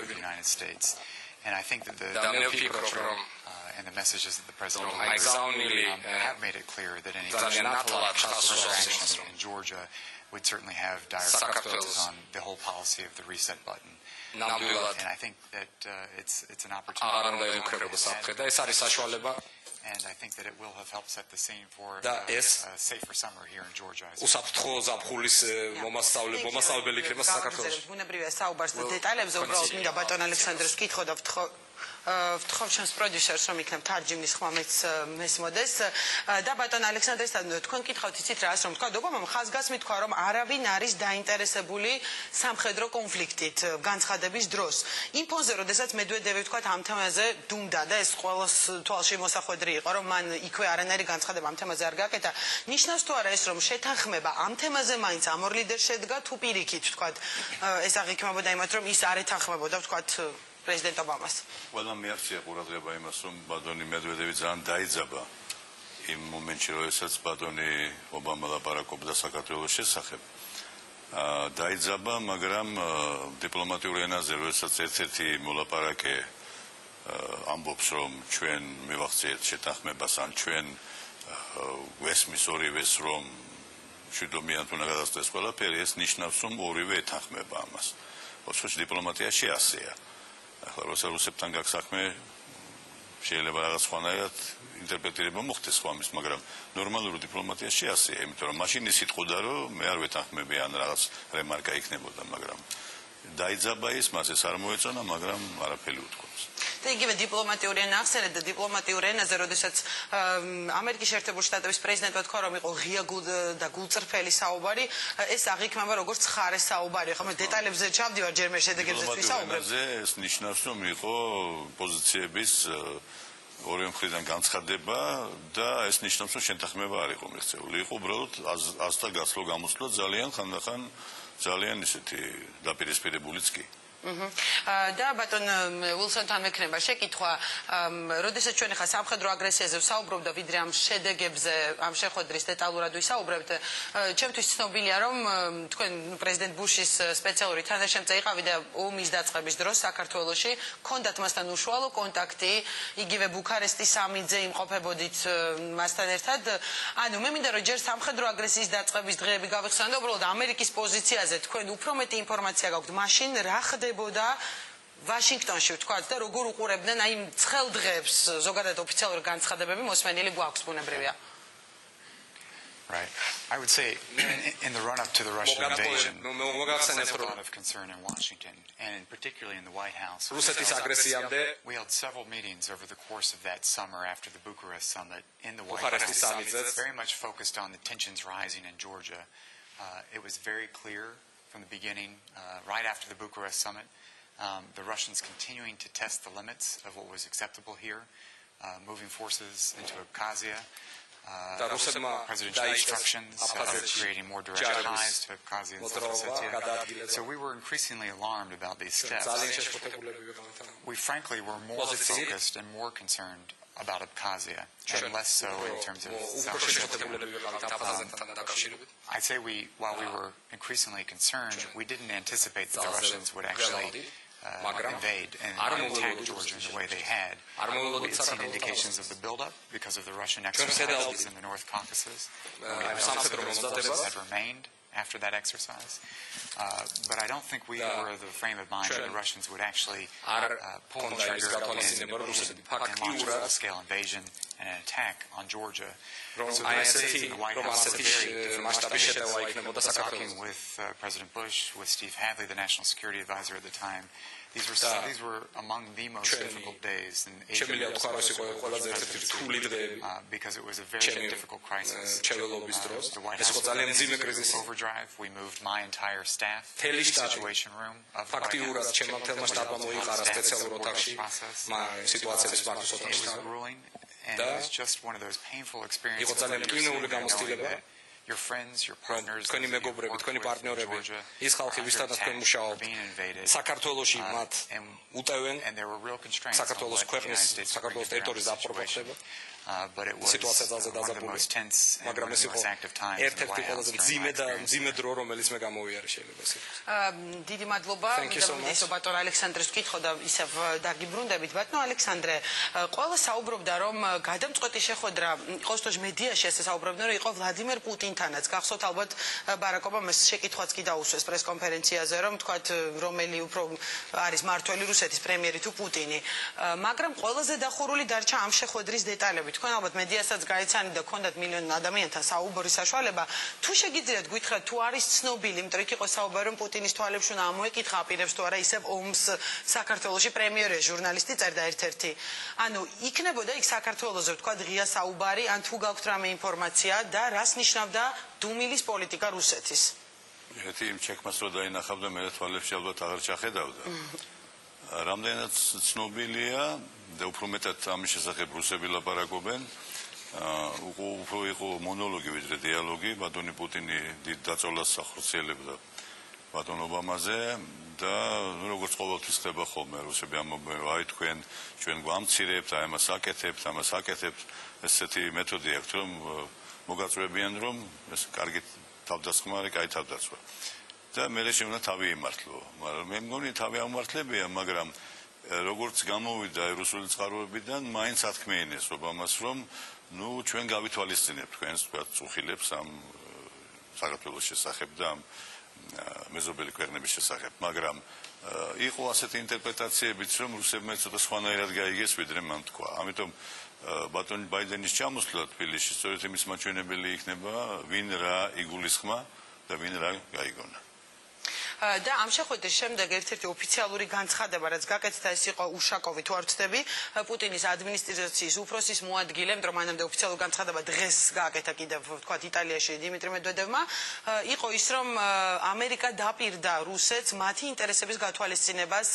the United States. And I think that the people from and the messages that the President have made it clear that any action in Georgia would certainly have dire consequences on the whole policy of the reset button. And I think that it's an opportunity. And I think that it will have helped set the scene for a safer summer here in Georgia. ვთხოვ ჩემს პროდიუსერს რომ იქნებ თარჯიმნის ხმა მეც მოდეს და ბატონ ალექსანდრესთან თქვენ კითხავთ იცით რას რომ თქვა ობამამ ხაზგასმით თქვა რომ არავინ არის დაინტერესებული სამხედრო კონფლიქტით განცხადების დროს იმ ფონზე როდესაც მედვედევი თქვა ამ თემაზე დუმდა და ეს ყოველს თვალში მოსახვედრი იყო რომ მან იქვე არანაირი განცხადება ამ თემაზე არ გააკეთა ნიშნავს თუ არა ეს რომ შეთანხმება ამ თემაზე მაინც ამ ორ ლიდერს შედგა თუ პირიქით თქვა ეს აღიქმებოდა იმათ რომ ის არ ეთანხმებოდა თქვა President Obamas. Well, მიაღწია ყურადღება იმას, რომ ბატონი მედვედევი ძალიან დაიძაბა იმ მომენტში, როდესაც ბატონი ობამა ლაპარაკობდა საქართველოს შესახებ. დაიძაბა, მაგრამ დიპლომატიურ ენაზე, როდესაც ერთ-ერთი მოლაპარაკე ამბობს, რომ ჩვენ მივახციეთ შეთანხმებას, ან ჩვენ ვესმის ორივეს, რომ მშვიდობიანად უნდა გადასცეს ყველაფერი, ეს ნიშნავს, რომ ორივე ეთანხმება ამას. ოცხოში დიპლომატიაში ასეა. ახლა რუსებთან გაქვს საქმე შეიძლება რაღაც სხვანაირად ინტერპრეტირება მოხდეს ხომის მაგრამ ნორმალური დიპლომატიაში ასეა იმიტომ რომ მაშინ ის იტყოდა რომ მე არ ვეთანხმები ან რაღაც რემარკა იქნებოდა მაგრამ დაიძაბა ის მას ეს არ მოეწონა მაგრამ არაფერი უთქვამს და იგივე დიპლომატიური ენა ახსენეთ და დიპლომატიური ენაზე როდესაც ამერიკის შეერთებული შტატების პრეზიდენტმა თქვა რომ იყო ღია და გულწრფელი საუბარი ეს აღიქმება როგორც ხარეს საუბარი ხო მე დეტალებზე ჩავდივარ ჯერ მე შედეგებზე ვისაუბრებ ეს ნიშნავს რომ იყო პოზიციების ორივე მხრიდან განცხადება და ეს ნიშნავს რომ შეთანხმება არ იყო მიღწეული იყო უბრალოდ ასთა გასვლა გამოსვლა ძალიან ხანდახან ძალიან ისეთი დაპირისპირებულიც კი და ბატონ ვილსონთან მექნება შეკითხვა როდესაც ჩვენ ახლა სამხედრო აგრესიაზე ვსაუბრობ და ვიდრე ამ შედეგებზე ამ შეხვედრის დეტალურად ვისაუბრებთ ჩემთვის ცნობილია რომ თქვენ პრეზიდენტ ბუშის სპეციალური თანაშემწე იყავი და ომის დაწყების დროს საქართველოში ჰქონდათ მასთან უშუალო კონტაქტი იგივე ბუქარესტის სამიძე იმყოფებოდით მასთან ერთად ანუ მე მინდა რომ ჯერ სამხედრო აგრესიის დაწყების დღეები გავიხსენო და უბრალოდ ამერიკის პოზიციაზე თქვენ უფრო მეტი ინფორმაცია გაქვთ მაშინ რა ხდებოდა ვაშინგტონში ვთქვათ და როგორ უყურებდნენ აი ცხელ დღეებს ზოგადად ოფიციალური განცხადებები მოსმენილი გვაქვს ბუნებრივია Right. I would say in the run-up to the Russian invasion, there was a lot of concern in Washington, and particularly in the White House. We held several meetings over the course of that summer after the Bucharest summit in the White House, very much focused on the tensions rising in Georgia. It was very clear from the beginning, right after the Bucharest summit, the Russians continuing to test the limits of what was acceptable here, moving forces into Abkhazia, presidential instructions creating more direct ties to Abkhazia and South Ossetia. So we were increasingly alarmed about these steps. We frankly were more focused and more concerned about Abkhazia, and less so in terms of South Ossetia. I'd say while we were increasingly concerned, we didn't anticipate that the Russians would actually invade and attack Georgia in the way they had. We had seen indications of the buildup because of the Russian exercises in the North Caucasus. We had some forces had remained after that exercise. But I don't think we were of the frame of mind that the Russians would actually pull the trigger and launch a full-scale invasion and an attack on Georgia. So the message in the White House was very different. Talking with President Bush, with Steve Hadley, the National Security Advisor at the time, these were among the most difficult days in Asia because it was a very difficult crisis. The White House was in overdrive. We moved my entire staff to the Situation Room of the White House. It was grueling, and it was just one of those painful experiences that your friends, your partners, თქვენი მეგობრები, თქვენი პარტნიორები, ის ხალხი, ვისთანაც თქვენ მუშაობთ, საქართველოში მათ უტევენ საქართველოს ქვეყნის, საქართველოს ტერიტორიის დაპყრობა ხდება. სიტუაცია ძალზე დაძაბული, მაგრამ ეს იყო ერთ-ერთი ყველაზე მძიმე დრო, რომელიც მე გამოვიარე შეიძლება ესე იყოს. დიდი მადლობა. ბატონ ალექსანდრეს ვკითხო და ისევ დაგიბრუნდებით. ბატონ ალექსანდრე, ყველა საუბრობდა, რომ გადამწყვეტი შეხვედრა იყოს თოშ მედიაში ესე საუბრობდნენ, რომ იყო ვლადიმერ პუტინთანაც. გახსოვთ ალბათ ბარაკ ობამას შეკითხვაც კი დაუსვეს პრესკონფერენციაზე, რომ თქვათ რომელი უფრო არის მართველი რუსეთის პრემიერი თუ პუტინი. მაგრამ ყველაზე დახურული დარჩა ამ შეხვედრის დეტალები. თქვენ ალბათ მედიასაც გაიცანით და გქონდათ მილიონი ადამიანთან საუბრის საშუალება. თუ შეგიძლიათ გითხრათ, თუ არის ცნობილი, იმიტომ რომ იყო საუბარი, რომ პუტინის თვალებში უნდა ამოეკითხა აპირებს თუ არა ისევ ომს საქართველოში პრემიერია ჟურნალისტი წერდა ერთ-ერთი. ანუ იქნებოდა იქ საქართველოზე ვთქვათ ღია საუბარი, ან თუ გაქვთ რამე ინფორმაცია და რას ნიშნავდა დუმილის პოლიტიკა რუსეთის? ერთი იმ ჩეკმას რო დაინახავდა, მე თვალებში ალბათ აღარ ჩახედავდა. რამდენად ცნობილია და უფრო მეტად ამის შესახებ რუსები ლაპარაკობენ, უფრო იყო მონოლოგი ვიდრე დიალოგი, ბატონი პუტინი დიდ დაწოლას ახორციელებდა ბატონ ობამაზე და როგორც ყოველთვის ხდება ხოლმე რუსები ამბობენ, რომ აი ჩვენ გვამცირებთ, აი ამას აკეთებთ, ესეთი მეთოდი აქვს, რომ მოგაწვევებიან, რომ ეს კარგი თავდასხმა არის, კაი თავდაცვა. და მე შეუნდა თავი იმართლო, მაგრამ მე მგონი თავი ამართლებია, მაგრამ როგორც გამოვიდა რუსული წყაროებიდან, მაინც ათქმეინეს ობამას, რომ ჩვენ გავითვალისწინებთ თქვენს წუხილებს ამ საქართველოს შესახებ და ამ მეზობელი ქვეყნების შესახებ, მაგრამ იყო ასეთი ინტერპრეტაციებიც, რომ რუსებმა ცოტა სხვანაირად გაიგეს, ვიდრე მან თქვა. ამიტომ ბატონ ბაიდენის ჩამოსვლა თბილისში სწორედ იმის მაჩვენებელი იქნება, ვინ რა იგულისხმა და ვინ რა გაიგონა. და ამ შეხვედრის შემდეგ ერთ-ერთი ოფიციალური განცხადება, რაც გაკეთდა, ეს იყო უშაკოვი, თუ არ ვცდები, პუტინის ადმინისტრაციის უფროსის მოადგილემ, რომ მანამდე ოფიციალური განცხადება დღეს გააკეთა კიდევ, ვთქვათ, იტალიაში დიმიტრი მედვედევმა, იყო ის, რომ ამერიკა დაპირდა რუსეთს მათი ინტერესების გათვალისწინებას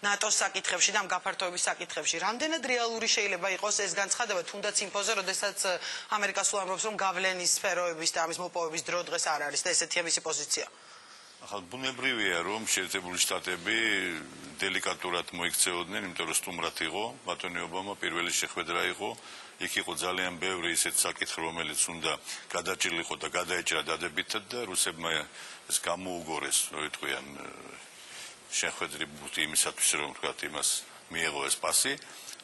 ნატოს საკითხებში და ამ გაფართოების საკითხებში. რამდენად რეალური შეიძლება იყოს ეს განცხადება, თუნდაც იმ ფონზე, როდესაც ამერიკა სულ ამბობს, რომ გავლენის სფეროების და ამის მოპოვების დრო დღეს არ არის და ესეთია მისი პოზიცია. ახლა ბუნებრივია, რომ შეერთებული შტატები დელიკატურად მოიქცეოდნენ, იმიტომ რომ სტუმრად იყო ბატონი ობამა, პირველი შეხვედრა იყო, იქ იყო ძალიან ბევრი ისეთ საკითხი, რომელიც უნდა გადაჭრილიყო და გადაეჭრა დადებითად და რუსებმა ეს გამოუგორეს, რომ იტყვიან შეხვედრი ბურთი იმისათვის, რომ ვთქვათ, იმას მიიღო ეს პასი,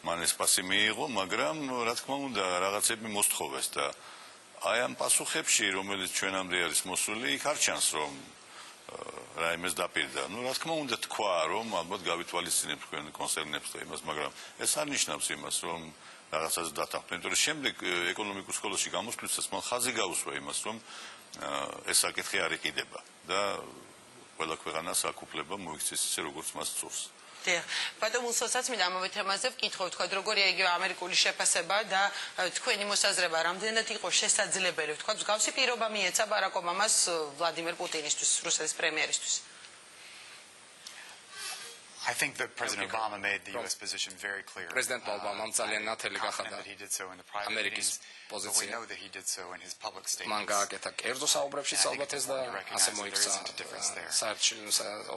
მან ეს პასი მიიღო, მაგრამ რა თქმა უნდა, რაღაცები მოსთხოვეს და აი ამ პასუხებში, რომელიც ჩვენამდე არის მოსული, იქ არ ჩანს, რომ რაიმეს დაპირდა. რა თქმა უნდა თქვა, რომ ალბათ გავითვალისწინებთ თქვენ კონცერნებს და იმას, მაგრამ ეს არ ნიშნავს იმას, რომ რაღაცას დათანხმდით. იმიტომ რომ შემდეგ ეკონომიკურ სკოლაში გამოსვლისას მან ხაზი გაუსვა იმას, რომ ეს საკითხი არ იყიდება და ყველა ქვეყანას აქვს უფლება მოიქცეს ისე, როგორც მას სურს. ბატონ უსოსაც მინდა ამავე თემაზე ვკითხო, ვთქვათ, როგორია იგივე ამერიკული შეფასება და თქვენი მოსაზრება, რამდენად იყო შესაძლებელი, ვთქვათ, მსგავსი პირობა მიეცა ბარაკ ობამას ვლადიმერ პუტინისთვის, რუსეთის პრემიერისთვის. I think that President Obama made the U.S. position very clear. President Obama ძალიან ნათელი გახადა ამერიკის პოზიცია. We know that he did so in his public statements. მან გააკეთა კერძო საუბრებში ალბათ ეს და ასე მოიქცა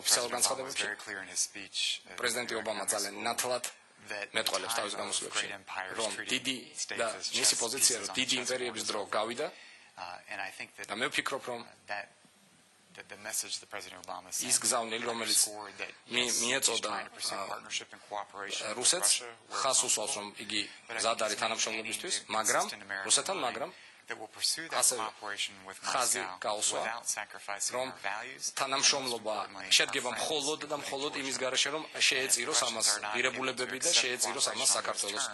ოფიციალურ განცხადებებში. პრეზიდენტი ობამა ძალიან ნათლად მეტყოლებს თავის გამოსვლებში, რომ დიდი და მისი პოზიცია, რომ დიდი იმპერიების დრო გავიდა და მე ვფიქრობ, რომ the message that President Obama sent ის გზავნილი, რომელიც მიეწოდა რუსეთს, ხას უსვავს, რომ იგი მზად არის თანამშრომლობისთვის, მაგრამ ასევე ხაზი გაუსვა, რომ თანამშრომლობა შედგება მხოლოდ და მხოლოდ იმის გარეშე, რომ შეეწიროს ამას ღირებულებები და შეეწიროს ამას საქართველოს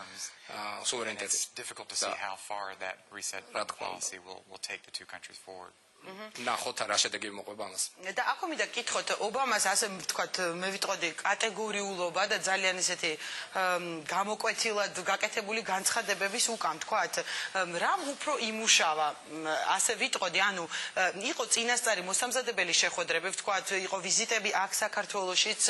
სუვერენიტეტი. It's difficult to see how far that reset policy will take the two countries forward. ნახოთ რა შედეგი მოყვება ამას. და ახო მინდა გითხოთ ობამას ასე ვთქვათ მე ვიტყოდი კატეგორიულობა და ძალიან ისეთი გამოკვეთილად გაკეთებული განცხადებების უკან ვთქვათ რამ უფრო იმუშავა ასე ვიტყოდი ანუ იყო წინასწარი მოსამზადებელი შეხვედრები ვთქვათ იყო ვიზიტები აქ საქართველოშიც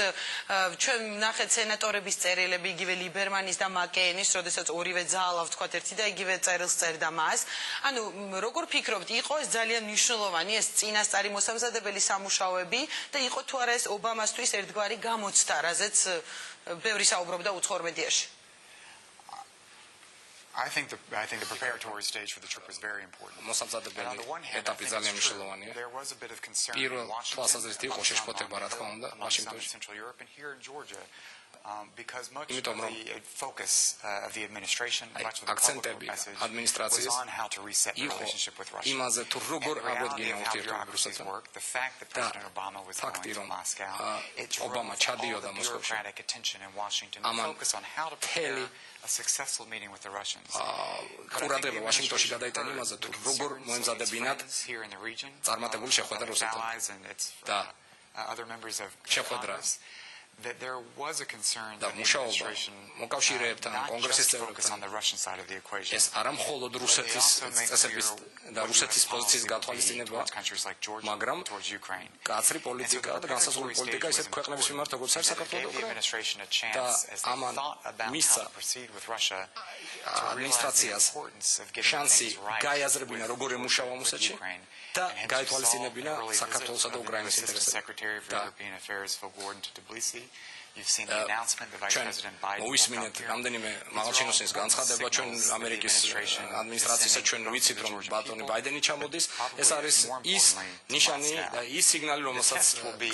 ჩვენ ნახეთ სენატორების წერილები იგივე ლიბერმანის და მაკეენის როდესაც ორივე ძალა ვთქვათ ერთი და იგივე წერილს წერდა მას ანუ როგორ ფიქრობთ იყო ეს ძალიან მნიშვნელოვანი ეს წინასწარი მოსამზადებელი სამუშაოები და იყო თუ არა ეს ობამასთვის ერთგვარი გამოცდა რაზეც ბევრი საუბრობდა უცხოურ მედიაში I think the preparatory stage for the trip was very important. მოსამზადებელი ეტაპი ძალიან მნიშვნელოვანია. There was a bit of concern პირველ თვალსაზრისით იყო შეშფოთება რა თქმა უნდა ვაშინგტონში. Central Europe and here in Georgia. Because much of the focus of the administration, much of the public message was on how to reset the relationship with Russia. And the reality of how bureaucracies work, the fact that President Obama was going to Moscow, it drove all the bureaucratic attention in Washington to focus on how to prepare a successful meeting with the Russians. ყურადღება ვაშინგტონში გადაიტანა იმაზე, თუ როგორ მოემზადებინათ წარმატებული შეხვედრა რუსეთთან და other members of შეხვედრას that there was a concern that the administration მოკავშირეებთან კონგრესის წევრებთან on the Russian side of the equation. ეს არა მხოლოდ რუსეთის წესების და რუსეთის პოზიციის გათვალისწინება, მაგრამ კაცრი პოლიტიკა და განსაზღვრული პოლიტიკა ისეთ ქვეყნების მიმართ, როგორც არის საქართველო და უკრაინა. და ამან მისცა ადმინისტრაციას შანსი გაიაზრებინა როგორ ემუშავა რუსეთში და გაითვალისწინებინა საქართველოსა და უკრაინის ინტერესები. You've seen the announcement the Vice President Biden მოვისმინეთ რამდენიმე მაღალჩინოსნის განცხადება ჩვენ ამერიკის ადმინისტრაციისა ჩვენ ვიცით რომ ბატონი ბაიდენი ჩამოდის ეს არის ის ნიშანი და ის სიგნალი რომელსაც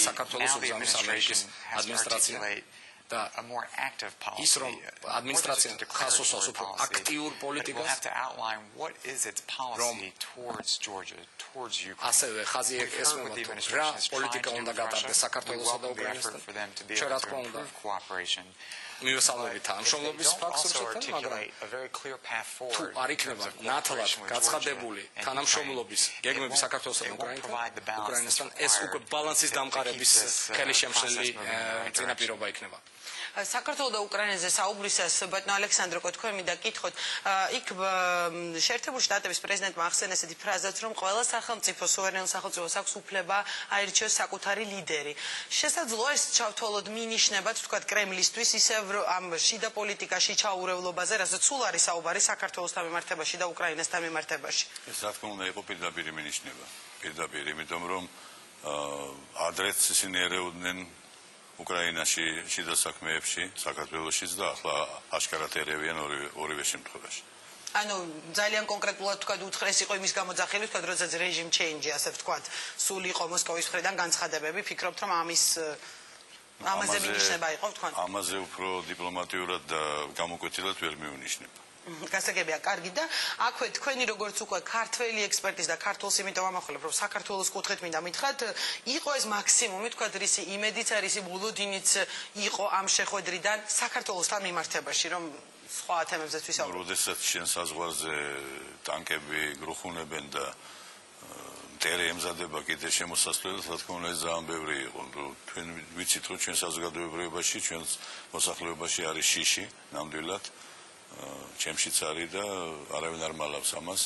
საქართველოს უზამის ამერიკის ადმინისტრაცია და ის რომ ადმინისტრაცია ხას უსვამს უფრო აქტიურ პოლიტიკას რომ ასევე ხაზი ესმება რა პოლიტიკა უნდა გატარდეს საქართველოსა და უკრაინასთან ჩვენ რა თქმა უნდა მივესალმებით თანამშრომლობის ფაქტს რუსეთთან მაგრამ თუ არ იქნება ნათლად გაცხადებული თანამშრომლობის გეგმები საქართველოსა და უკრაინასთან ეს უკვე ბალანსის დამყარების ხელშემშლელი წინაპირობა იქნება საქართველოს და უკრაინაზე საუბრისას ბატონო ალექსანდროკო თქვენ მინდა გითხოთ იქ შეერთებული შტატების პრეზიდენტმა ახსენა ესეთი ფრაზაც რომ ყველა სახელმწიფო სუვერენულ სახელმწიფოს აქვს უფლება აირჩიოს საკუთარი ლიდერი შესაძლოა ეს ჩავთვალოთ მინიშნებად თქვათ კრემლისთვის ისევ ამ შიდა პოლიტიკაში ჩაურევლობაზე რასაც სულ არის საუბარი საქართველოსთან მიმართებაში და უკრაინასთან მიმართებაში ეს რა თქმა უნდა იყო პირდაპირ მინიშნება პირდაპირ იმიტომ რომ ადრეც ისინი ერეოდნენ უკრაინაში შიდა საქმეებში, საქართველოშიც და ახლა აშკარად ერევიან ორივე შემთხვევაში. ანუ ძალიან კონკრეტულად თქვა უთხრეს იყო იმის გამოძახილი თქვა როდესაც რეჟიმ ჩეინჯი ასე ვთქვა სულ იყო მოსკოვის მხრიდან განცხადებები ფიქრობთ რომ ამაზე მინიშნება იყო თქვა ამაზე უფრო დიპლომატიურად და გამოკვეთილად ვერ მიუნიშნება გასაგებია კარგი და აქვე თქვენი როგორც უკვე ქართველი ექსპერტის და ქართულს იმიტომ ამახვილებ რომ საქართველოს კუთხით მინდა მითხრათ იყო ეს მაქსიმუმი თქვა რისი იმედიც არის მოლოდინიც იყო ამ შეხვედრიდან საქართველოსთან მიმართებაში რომ სხვა თემებზეც ვისაუბროთ როდესაც შენ საზღვარზე ტანკები გრუხუნებენ და მტერი ემზადება კიდე შემოსასვლელად რა თქმა უნდა ეს ძალიან ბევრი იყო თქვენ ვიცით რომ ჩვენ საზოგადოებრივობაში ჩვენ მოსახლეობაში არის შიში ნამდვილად ჩემშიც არის და არავინ არ მალავს ამას.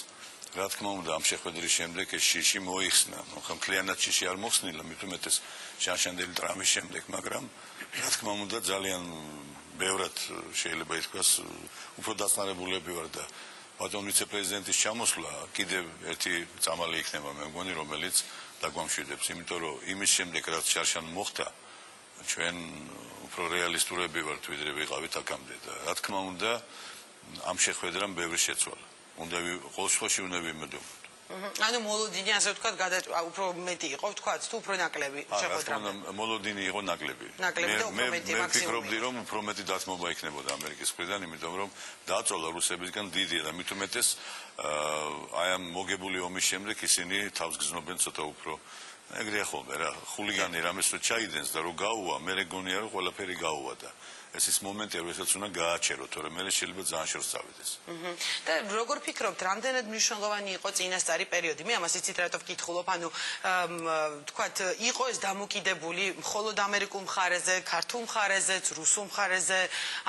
რა თქმა უნდა ამ შეხვედრის შემდეგ ეს შიში მოიხსნა. ხომ კლიანად შიში არ მოხსნილა, მით უმეტეს შანშანდელი ტრამის შემდეგ, მაგრამ რა თქმა უნდა ძალიან ბევრად შეიძლება ითქვას უფრო დაწნარებულები ვარ და ბატონ ვიცე-პრეზიდენტის ჩამოსვლა კიდევ ერთი წამალი იქნება მე მგონი რომელიც დაგვამშვიდებს, იმიტომ რომ იმის შემდეგ რაც შარშან მოხდა ჩვენ უფრო რეალისტურები ვართ ვიდრე ვიყავით აქამდე და რა თქმა უნდა ამ შეხვედრამ ბევრი შეცვალა. უნდა ყოველ შემთხვევაში უნდა ვიმედოვროთ. ანუ მოლოდინი ასე ვთქვათ, უფრო მეტი იყო, ვთქვათ, თუ უფრო ნაკლები შეხვედრა. მოლოდინი იყო ნაკლები. მე ვფიქრობდი, რომ უფრო მეტი დათმობა იქნებოდა ამერიკის მხრიდან, იმიტომ რომ დაწოლა რუსებისგან დიდია და მით უმეტეს აი ამ მოგებული ომის შემდეგ ისინი თავს გზნობენ ცოტა უფრო ეგრეა ხოლმე რა ხულიგანი რამეს რო ჩაიდენს და რო გაუვა მე რეგონია რომ ყველაფერი გაუვა და ეს ის მომენტია, როდესაც უნდა გააჩეროთ, თორემ მე შეიძლება ძალიან შორს წავიდეს. და როგორ ფიქრობთ, რამდენად მნიშვნელოვანი იყო წინასწარი პერიოდი? მე ამას იცით რატო ვკითხულობ, ანუ თქვათ, იყო ეს დამოკიდებული მხოლოდ ამერიკულ მხარეზე, ქართულ მხარეზეც, რუსულ მხარეზე,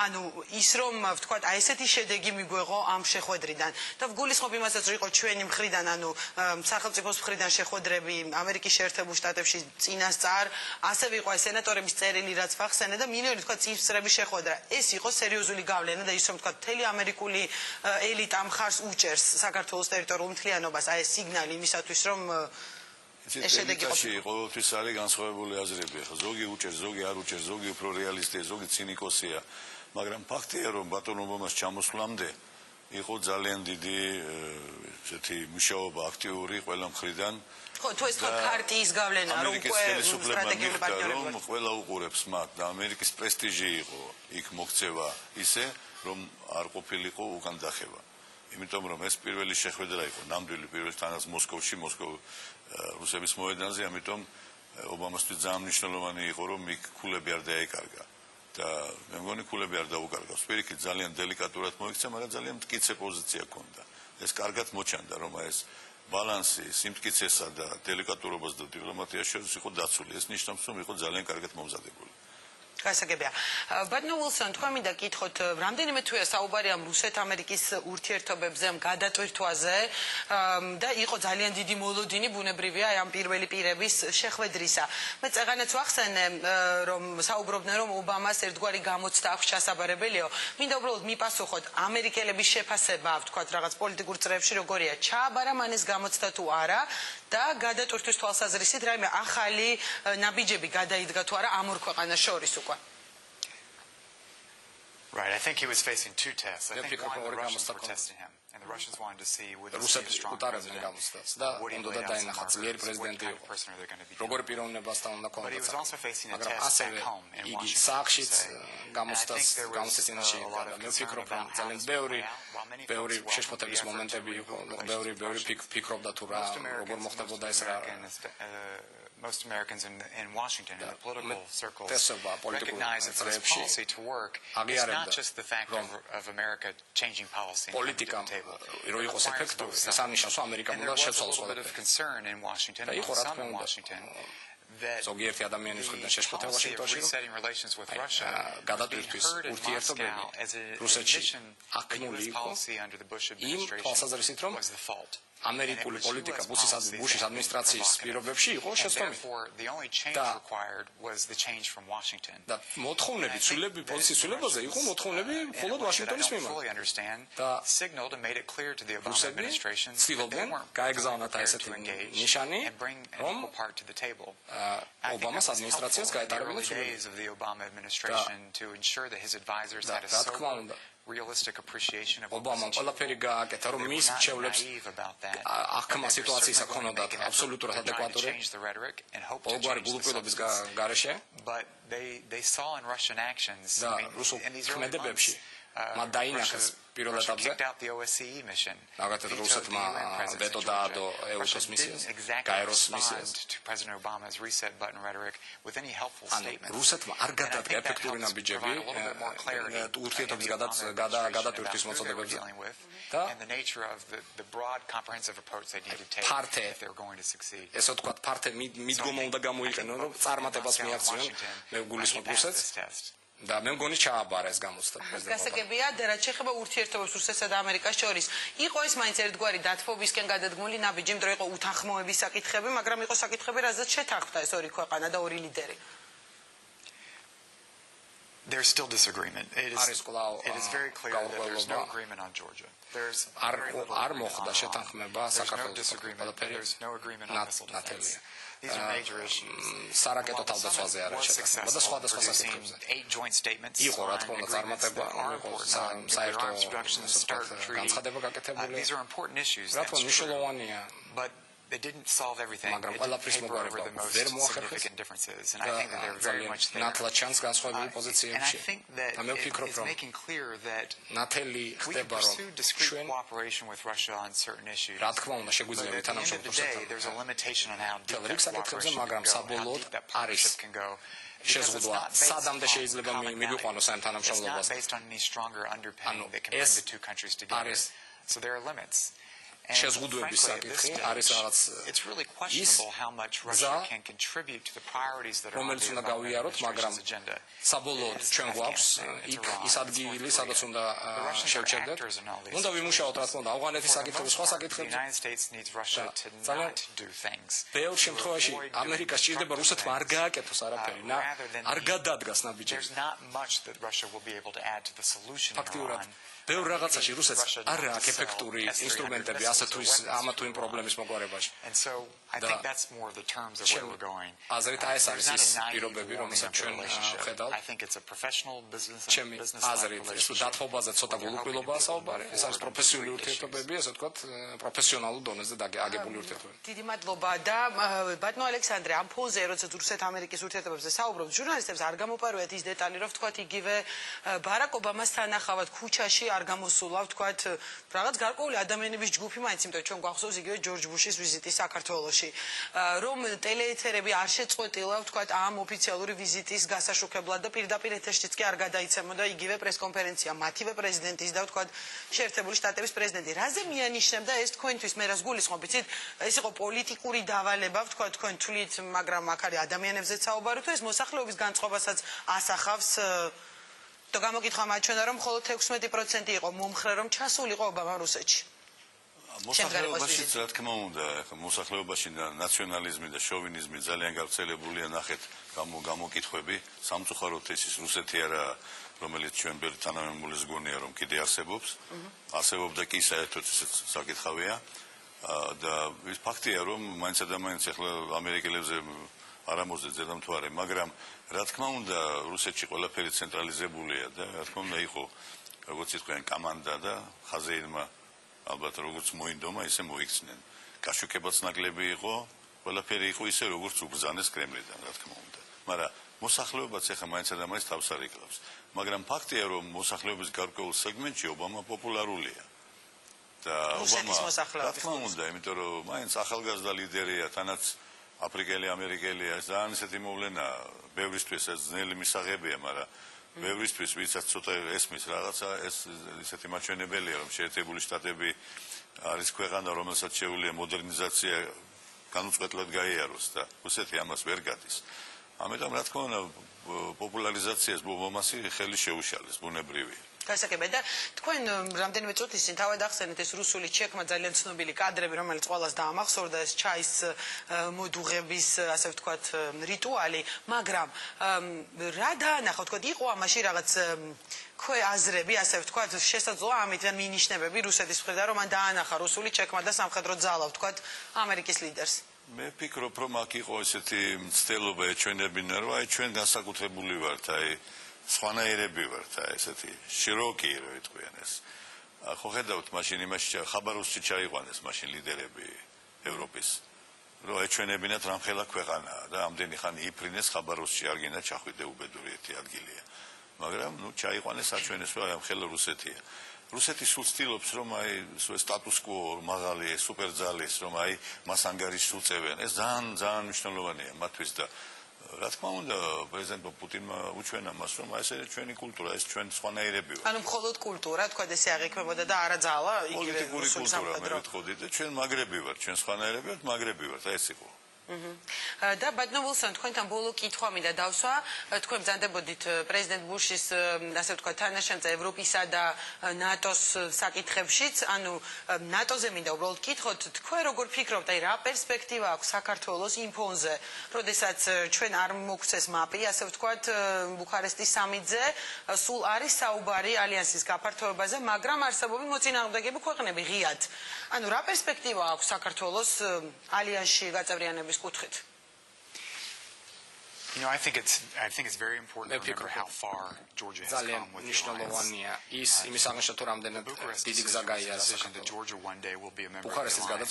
ანუ ის რომ ვთქვათ, აი ესეთი შედეგი მიგვეღო ამ შეხვედრიდან. და ვგულისხმობ იმასაც, რომ იყო ჩვენი მხრიდან, ანუ სახელმწიფოს მხრიდან შეხვედრები ამერიკის შეერთებულ შტატებში წინასწარ, ასევე იყო აი სენატორების წერილი, რაც ვახსენე და მინიმუმ თქვათ წინსწრების შეხვედრა. ეს იყო სერიოზული გავლენა და ის რომ თქვათ, მთელი ამერიკული ელიტა მხარს უჭერს საქართველოს ტერიტორიულ მთლიანობას, აი ეს სიგნალი იმისათვის, რომ ეს შედეგი ყოფილა. ყოველთვის არის განსხვავებული აზრები. ახლა ზოგი უჭერს, ზოგი არ უჭერს, ზოგი უფრო რეალისტია, ზოგი ცინიკოსია, მაგრამ ფაქტია, რომ ბატონ ობამას ჩამოსვლამდე იყო ძალიან დიდი ესეთი მუშაობა აქტიური ყველა მხრიდან. ხო, თუ ეს თქვა ქარტიის გავლენა, რომ უკვე სტრატეგიული პარტნიორები რომ ყველა უყურებს მათ და ამერიკის პრესტიჟი იყო იქ მოქცევა ისე, რომ არ ყოფილიყო უკან დახევა. იმიტომ რომ ეს პირველი შეხვედრა იყო, ნამდვილი პირველი თანაც მოსკოვში, რუსების მოედანზე, ამიტომ ობამასთვის ძალიან მნიშვნელოვანი იყო, რომ იქ ქულები არ დაეკარგა. და მე მგონი ქულები არ დაუკარგავს. პირიქით ძალიან დელიკატურად მოიქცა, მაგრამ ძალიან მტკიცე პოზიცია ჰქონდა. ეს კარგად მოჩანდა, რომ ეს ბალანსი სიმტკიცესა და დელიკატურობას და დიპლომატიას შორის იყო დაცული. ეს ნიშნავს, რომ იყო ძალიან კარგად მომზადებული. გასაგებია. ბატონო უილსონ, თქვენ მინდა გითხოთ, რამდენიმე თვეა საუბარი ამ რუსეთ-ამერიკის ურთიერთობებზე, ამ გადატვირთვაზე და იყო ძალიან დიდი მოლოდინი ბუნებრივია ამ პირველი პირების შეხვედრისა. მე წეღანაც ვახსენე, რომ საუბრობდნენ, რომ ობამას ერთგვარი გამოცდა აქვს ჩასაბარებელიო. მინდა უბრალოდ მიპასუხოთ, ამერიკელების შეფასება, ვთქვათ, რაღაც პოლიტიკურ წრეებში როგორია, ჩააბარა მან ეს გამოცდა თუ არა და გადატვირთვის თვალსაზრისით რაიმე ახალი ნაბიჯები გადაიდგა თუ არა ამ ორ ქვეყანას შორის უკვე. Right, I think he was facing two tests. I think one, the Russians were testing him, and the Russians wanted to see would this be a strong president. Would he lay down some markers? What kind of person are they going to be? But he was also facing a test back home in Washington. And I think there was a lot of concern about how this would play out. While many folks welcomed the effort to rebuild relations with Russia, most Americans in Washington, in the political circles, recognize that for this policy to work, it's not just the fact of America changing policy and coming to the table. It requires both sides. And there was a little bit of concern in Washington, among some in Washington, that the policy of resetting relations with Russia was being heard in Moscow as an admission that U.S. policy under the Bush administration was the fault. ამერიკული პოლიტიკა ბუშის ადმინისტრაციის პირობებში იყო შეცდომი. და მოთხოვნები, ცვლილები პოზიციის ცვლილებაზე იყო მოთხოვნები მხოლოდ ვაშინგტონის მიმართ. და რუსები ცდილობდნენ გაეგზავნათ ესეთი ნიშანი, რომ ობამას ადმინისტრაციას გაეტარებინა ცვლილები. და თქმა უნდა, realistic appreciation of Obama ყველაფერი გააკეთა რომ მის მრჩევლებს ახმა სიტუაციის აქონოდათ აბსოლუტურად ადეკვატური ყოველგვარი გულუბრილობის გარეშე but they saw in Russian actions in these ქმედებებში მათ დაინახეს პირველ ეტაპზე მაგათაც რუსეთმა ვეტო დაადო ეუშოს მისიას გაეროს მისიას რუსეთმა არ გადადგა ეფექტური ნაბიჯები ურთიერთობის გადატვირთვის მოწოდებებზე და ფართე ესე ვთქვათ ფართე მიდგომა უნდა გამოიყენონ რომ წარმატებას მიაღწიონ მე გულისხმობ რუსეთს და მე მგონი ჩააბარა ეს გამოცდა პრეზიდენტმა. გასაგებია, რაც შეეხება ურთიერთობებს რუსეთსა და ამერიკას შორის. იყო ეს მაინც ერთგვარი დათბობისკენ გადადგმული ნაბიჯი, იმიტომ რომ იყო უთანხმოების საკითხები, მაგრამ იყო საკითხები, რაზეც შეთანხმდა ეს ორი ქვეყანა და ორი ლიდერი. There's still disagreement. It is very clear that there's no agreement on Georgia. There's არ მოხდა შეთანხმება საქართველოს there's no agreement on missile defense. These are major issues. სარაკეტო თავდაცვაზე არ შეთანხმება და სხვადასხვა საკითხებზე. 8 joint statements. იყო რა თქმა უნდა წარმატება, იყო საერთო განცხადება გაკეთებული. These are important issues. რა თქმა მნიშვნელოვანია. But They didn't solve everything. მაგრამ It ყველაფრის didn't paper over the მოგარება most ვერ მოახერხეს significant differences, and I think that they're very much there. ნათლად ჩანს განსხვავებული And I პოზიციებში think that და მე ვფიქრობ it's რომ making clear that ნათელი we can ხდება რომ pursue discrete cooperation with Russia on certain issues. რა თქმა უნდა But შეგვიძლია at the end of the თანამშრომლობასთან day, there's a limitation on how deep რიგ that საკითხებზე, cooperation მაგრამ can go, how საბოლოოდ deep that partnership can go. შეზღუდვა სადამდე შეიძლება მივიყვანოს ამ It's not თანამშრომლობას based on any stronger underpinning that can bring the two countries together. So there are limits. And შეზღუდვების frankly, at this საკითხი არის stage, რაღაც it's really questionable how much Russia can contribute to the priorities that are on რომელიც the უნდა Obama გავიაროთ, მაგრამ administration's agenda. საბოლოოდ ჩვენ გვაქვს იქ ის ადგილი, სადაც უნდა შევჩერდეთ. უნდა ვიმუშაოთ, რა თქმა უნდა, ავღანეთის საკითხები, სხვა საკითხები. The United States needs Russia to not do things. ბევრ შემთხვევაში ამერიკას სჭირდება რუსეთმა არ გააკეთოს არაფერი, არ გადადგას ნაბიჯები. There's not much that Russia will be able to add to the solution in Iran. ბევრ რაღაცაში რუსეთს არ აქვს ეფექტური ინსტრუმენტები ასე თუ ის ამა თუ იმ პრობლემის მოგვარებაში. And so I think that's more of the terms of where we're going. აზრით ეს არის ის პირობები, რომელსაც ჩვენ ვხედავთ. I think it's a professional business აზრით ეს დათმობაზე ცოტა გულუყვილობაა საუბარი. ეს არის პროფესიული ურთიერთობები, ასე ვთქვათ, პროფესიონალურ დონეზე აგებული ურთიერთობები. დიდი მადლობა და ბატონო ალექსანდრე, ამ ფონზე როდესაც რუსეთ-ამერიკის ურთიერთობებზე საუბრობთ, ჟურნალისტებს არ გამოპარვიათ ის დეტალი, რომ ვთქვათ იგივე ბარაკ ობამას თანახავად ქუჩაში არ გამოსულა, ვთქვათ, რაღაც გარკვეული ადამიანების ჯგუფი, მაინც იმიტომ ჩვენ გვახსოვს იგივე ჯორჯ ბუშის ვიზიტი საქართველოში, რომ ტელეეთერები არ შეწყვეტილა, ვთქვათ, ამ ოფიციალური ვიზიტის გასაშუქებლად და პირდაპირ ეთერშიც კი არ გადაიცემოდა იგივე პრესკონფერენცია მათივე პრეზიდენტის და ვთქვათ, შეერთებული შტატების პრეზიდენტი. რაზე მიანიშნებდა ეს თქვენთვის, მე რას გულისხმობ, იცით, ეს იყო პოლიტიკური დავალება, ვთქვათ, თქვენ თვლით, მაგრამ აქ არის ადამიანებზეც საუბარი, თუ ეს მოსახლეობის განწყობასაც ასახავს და გამოგითხა მაჩვენა რომ მხოლოდ 16% იყო მომხრე რომ ჩასულიყო ობამა რუსეთში. მოსახლეობაშიც რა თქმა უნდა, მოსახლეობაში ნაციონალიზმი და შოვინიზმი ძალიან გავრცელებულია, ნახეთ გამოკითხვები, სამწუხაროდ ეს რუსეთი არა, რომელიც ჩვენ ბევრი თანამემულის გონია რომ კიდე არსებობს, არსებობდა კი საერთოდ ესეც საკითხავია და ის ფაქტია რომ მაინც და მაინც ახლა ამერიკელებზე არ ამოძეთ ზედამთვარე, მაგრამ რა თქმა უნდა რუსეთში ყველაფერი ცენტრალიზებულია და რა თქმა უნდა იყო როგორც თქვენ კომანდა და ხაზეინმა ალბათ როგორც მოინდომა ისე მოიქცნენ. გაშუქებაც ნაკლები იყო, ყველაფერი იყო ისე როგორც უბრძანეს კრემლიდან, რა თქმა უნდა. მაგრამ მოსახლეობაც ახლა მაინც და მაინც თავს არ იკლავს. მაგრამ ფაქტია რომ მოსახლეობის გარკვეულ სეგმენტში ობამა პოპულარულია. და ობამა რა თქმა უნდა, იმიტომ რომ მაინც ახალგაზრდა ლიდერია, თანაც აფრიკელი, ამერიკელია, ძალიან ისეთი მოვლენა, ბევრისთვის ეს ძნელი მისაღებია, მაგრამ ბევრისთვის ვისაც ცოტა ესმის რაღაცა, ეს ისეთი მაჩვენებელია, რომ შეერთებული შტატები არის ქვეყანა, რომელსაც შეუძლია მოდერნიზაცია განუწყვეტლად გაიაროს და რუსეთი ამას ვერ გადის. ამიტომ რა თქმა უნდა, პოპულარიზაციას ობამასი ხელი შეუშალეს, ბუნებრივია. გასაგებია და თქვენ რამდენიმე წუთის წინ თავად ახსენეთ ეს რუსული ჩეკმა ძალიან ცნობილი კადრები, რომელიც ყველას დაამახსოვრდა ეს ჩაის მოდუღების, ასე ვთქვათ, რიტუალი, მაგრამ რა დაანახა, ვთქვათ, იყო ამაში რაღაც აზრები, ასე ვთქვათ, შესაძლოა ამით მინიშნებები რუსეთის მხრიდან, რომ მან დაანახა რუსული ჩეკმა და სამხედრო ძალა, ვთქვათ, ამერიკის ლიდერს. მე ვფიქრობ, რომ აქ იყო ესეთი მცდელობა ეჩვენებინა, რომ აი ჩვენ განსაკუთრებული ვართ, აი სხვანაირები ვართ, ესეთი შიროკი რო იტყვიან ეს. ხო ხედავთ, მაშინ იმაში ხაბაროვსკში ჩაიყვანეს მაშინ ლიდერები ევროპის. რომ ეჩვენებინათ რამხელა ქვეყანაა და ამდენი ხანი იფრინეს ხაბაროვსკში არ გინდა ჩახვიდე უბედური ერთი ადგილია. მაგრამ ნუ ჩაიყვანეს აჩვენეს რომ ამხელა რუსეთია. რუსეთი სულ ცდილობს რომ აი სტატუს კვო მაღალი სუპერძალის რომ აი მას ანგარიშს უწევენ. ეს ძალიან მნიშვნელოვანია მათთვის და რა თქმა უნდა პრეზიდენტ პუტინმა უჩვენა მას რომ ეს ჩვენი კულტურა, ეს ჩვენ სხვანაირები ვართ. ანუ მხოლოდ კულტურა, თქვა ესე აღიქმებოდა და არა ძალა, იგივე პოლიტიკური კულტურა მე ვიტყოდი და ჩვენ მაგრები ვართ, ჩვენ სხვანაირები ვართ, მაგრები ვართ, ეს იყო. და ბატონო ვილსონ, თქვენთან ბოლო კითხვა მინდა დავსვა, თქვენ ბრძანდებოდით პრეზიდენტ ბუშის, ასე ვთქვათ, თანაშემწე ევროპისა და ნატოს საკითხებშიც, ანუ ნატოზე მინდა უბრალოდ კითხოთ, თქვენ როგორ ფიქრობთ, აი რა პერსპექტივა აქვს საქართველოს იმ ფონზე, როდესაც ჩვენ არ მოგცეს მაპი, ასე ვთქვათ, ბუქარესტის სამიტზე, სულ არის საუბარი ალიანსის გაფართოებაზე, მაგრამ არსებობენ მოწინააღმდეგები ქვეყნები ღიად. ანუ რა პერსპექტივა აქვს საქართველოს ალიანსში გაწევრიანების კუთხით? You know, I think it's very important to remember how far Georgia has come with the alliance. The decision that Georgia one day will be a member of the alliance. That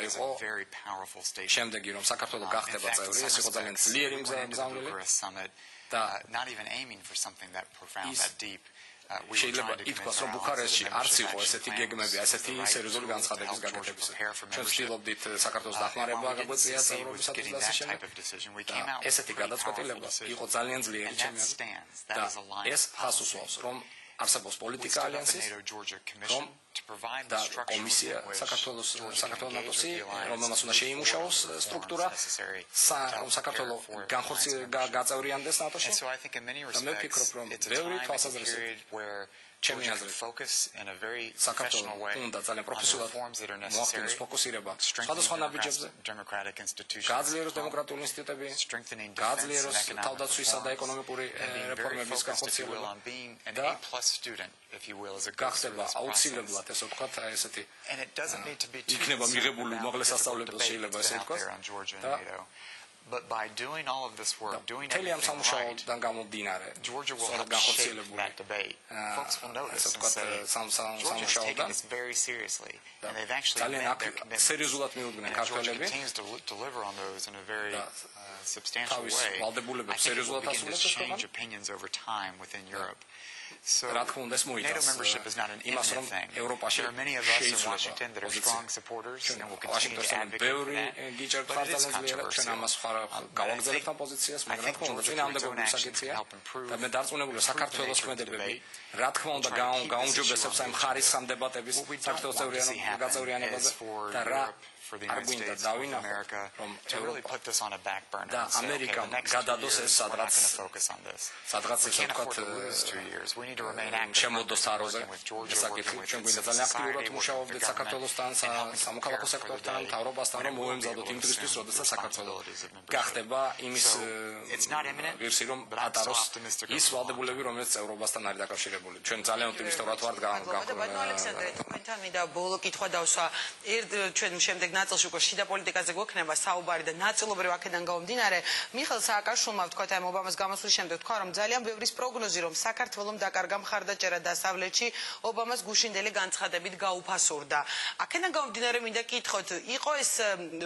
is a very powerful statement. In fact, some respects, we went into the Bucharest summit not even aiming for something that profound, that deep. შეიძლება ითქვას, რომ ბუქარესტში არც იყო ესეთი გეგმები, ესეთი სერიოზული განცხადების გაკეთების. ჩვენ ვცდილობდით საქართველოს დახმარება გაგვეწია ევროპის ატლანტის შემდეგ. ესეთი გადაწყვეტილება იყო ძალიან ძლიერი ჩემი აზრით. და ეს ხას უსვამს, რომ არსებობს პოლიტიკა ალიანსის, რომ და კომისია საქართველოს ნატოსი, რომელმაც უნდა შეიმუშაოს სტრუქტურა, რომ საქართველო გაწევრიანდეს ნატოში. და მე ვფიქრობ, რომ ბევრი თვალსაზრისით ჩემი აზრით საქართველო უნდა ძალიან პროფესიულად მოახდინოს ფოკუსირება სხვადასხვა ნაბიჯებზე, გააძლიეროს დემოკრატიული ინსტიტუტები, გააძლიეროს თავდაცვისა და ეკონომიკური რეფორმების განხორციელება და გახდება აუცილებლად ესე ვთქვათ ესეთი იქნება მიღებული უმაღლეს სასწავლებელს შეიძლება ესე ვთქვათ და But by doing all of this work, doing everything right, Georgia will have shaped that debate. Folks will notice and say, Georgia has taken this very seriously, and they've actually met their commitments. And Georgia continues to deliver on those in a very substantial way. I think it will begin to change opinions over time within Europe. So NATO membership is not an imminent thing. There are many of us in Washington that are strong supporters and will continue to advocate for that. But it is controversial. I think Georgia's own action can help improve the nature of the debate. რა თქმა უნდა გაუმჯობესებს ამ ხარის სამ დებატების საქართველოს წევრიანობაზე და რა for the United States of America to really put this on a back burner and say, okay, the next 2 years we're not going to focus on this. We can't afford to lose 2 years. We need to remain active, working with Georgia, working with civil society, working with the government, and helping prepare for the day when we will be able to assume the responsibilities of membership. So it's not imminent, but I'm still optimistic of the long term. ნაწილში უკვე შიდა პოლიტიკაზე გვექნება საუბარი და ნაწილობრივ აქედან გამომდინარე მიხეილ სააკაშვილმა ვთქვა ამ ობამას გამოსვლის შემდეგ თქვა რომ ძალიან ბევრის პროგნოზი რომ საქართველოს დაკარგა მხარდაჭერა დასავლეთში ობამას გუშინდელი განცხადებით გაუფასურდა. აქედან გამომდინარე მინდა კითხოთ, იყო ეს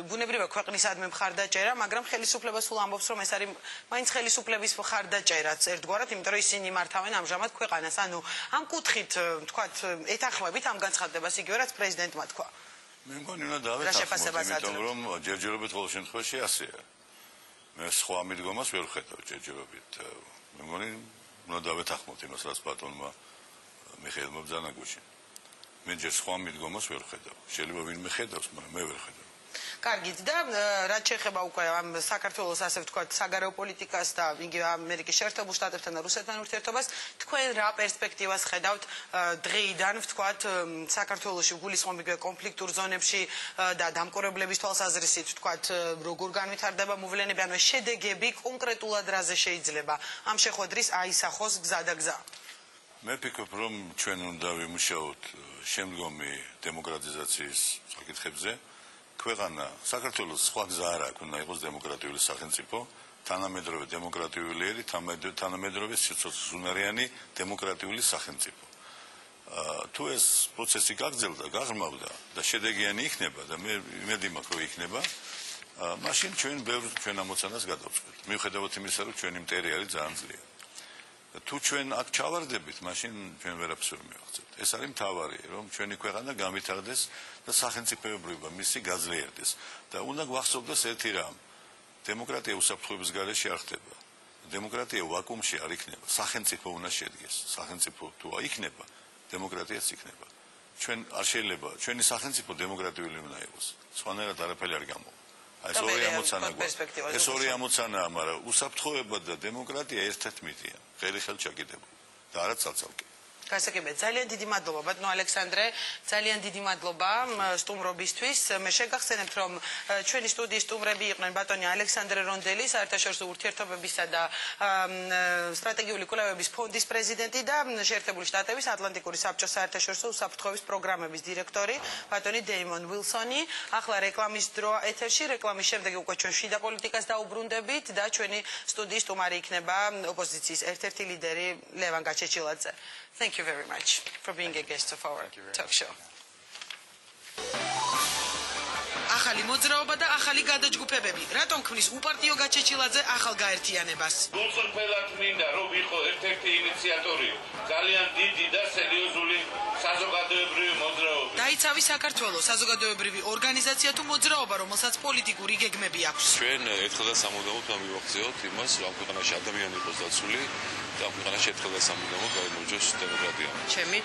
ბუნებრივია ქვეყნისადმი მხარდაჭერა, მაგრამ ხელისუფლება სულ ამბობს რომ ეს არის მაინც ხელისუფლების მხარდაჭერაც ერთგვარად, იმიტომ რომ ისინი მართავენ ამჟამად ქვეყანას. ანუ ამ კუთხით ვთქვათ ეთანხმებით ამ განცხადებას იგივე რაც პრეზიდენტმა თქვა. მე მგონი უნდა დავეთანხმოთ, იმიტომ რომ ჯერჯერობით ყოველ შემთხვევაში ასეა. მე სხვა მიდგომას ვერ ვხედავ ჯერჯერობით. მე მგონი უნდა დავეთანხმოთ იმას, რაც ბატონმა მიხეილმა ბრძანა გუშინ. მე ჯერ სხვა მიდგომას ვერ ვხედავ. შეიძლება ვინმე ხედავს, მაგრამ მე ვერ ხედავ. კარგით და რაც შეეხება უკვე ამ საქართველოს ასე ვთქვათ საგარეო პოლიტიკას და იგივე ამერიკის შეერთებულ შტატებთან და რუსეთთან ურთიერთობას, თქვენ რა პერსპექტივას ხედავთ დღეიდან ვთქვათ საქართველოში გულისხმობ იგივე კონფლიქტურ ზონებში და დამკვირვებლების თვალსაზრისით ვთქვათ როგორ განვითარდება მოვლენები, ანუ შედეგები კონკრეტულად რაზე შეიძლება ამ შეხვედრის აისახოს გზა და გზა? მე ვფიქრობ რომ ჩვენ უნდა ვიმუშაოთ შემდგომი დემოკრატიზაციის საკითხებზე. ქვეყანა საქართველოს სხვა გზა არ აქვს, უნდა იყოს დემოკრატიული სახელმწიფო, თანამედროვე დემოკრატიული, თანამედროვე სიცოცხლეუნარიანი დემოკრატიული სახელმწიფო. თუ ეს პროცესი გაგრძელდა, გაღრმავდა და შედეგიანი იქნება და მე იმედი მაქვს რომ იქნება, მაშინ ჩვენ ამოცანას გადავწყვეტ. მიუხედავად იმისა, რომ ჩვენი მტერი არის ძალიან ძლიერი. თუ ჩვენ აქ ჩავარდებით, მაშინ ჩვენ ვერაფერს ვერ მივახცევთ. ეს არის მთავარი, რომ ჩვენი ქვეყანა გამვითარდეს და სახელმწიფოებრიობა მისი გაძლიერდეს. და უნდა გვახსოვდეს ერთი რამ. დემოკრატია უსაფრთხოების გარეშე არ ხდება. დემოკრატია ვაკუუმში არ იქნება. სახელმწიფო უნდა შედგეს. სახელმწიფო თუ იქნება, დემოკრატიაც იქნება. ჩვენ არ შეიძლება, ჩვენი სახელმწიფო დემოკრატიული უნდა იყოს. სხვანაირად არაფერი არ გამოვა. ეს ორი ამოცანა გვაქვს. ეს ორი ამოცანაა, მაგრამ უსაფრთხოება და დემოკრატია ერთ-ერთ მითია. ხელი ხელჩაკიდებული და არა ცალ-ცალკე. გასაგებია, ძალიან დიდი მადლობა ბატონო ალექსანდრე, ძალიან დიდი მადლობა სტუმრობისთვის. მე შეგახსენებთ, რომ ჩვენი სტუდიის სტუმრები იყვნენ ბატონი ალექსანდრე რონდელი, საერთაშორისო ურთიერთობებისა და სტრატეგიული კვლევების ფონდის პრეზიდენტი და შეერთებული შტატების ატლანტიკური საბჭოს საერთაშორისო უსაფრთხოების პროგრამების დირექტორი ბატონი დეიმონ ვილსონი. ახლა რეკლამის დრო ეთერში, რეკლამის შემდეგ უკვე ჩვენ შიდა პოლიტიკას დაუბრუნდებით და ჩვენი სტუდიის სტუმარი იქნება ოპოზიციის ერთ-ერთი ლიდერი ლევან გაჩეჩილაძე. Thank you very much for being a guest of our talk show. ახალი მოძრაობა და ახალი გადაჯგუფებები. რატომ ქმნის უპარტიო გაჩეჩილაძე ახალ გაერთიანებას? გულწრფელად მინდა რომ ვიყო ერთ-ერთი ინიციატორი ძალიან დიდი და სერიოზული საზოგადოებრივი მოძრაობის. დაიცავი საქართველოს საზოგადოებრივი ორგანიზაცია თუ მოძრაობა, რომელსაც პოლიტიკური გეგმები აქვს. ჩვენ ერთხელ და სამუდამოდ მივახციოთ იმას, რომ ქვეყანაში ადამიანი იყოს დაცული და ქვეყანაში ერთხელ და სამუდამოდ გაიმარჯვოს დემოკრატია. ჩემი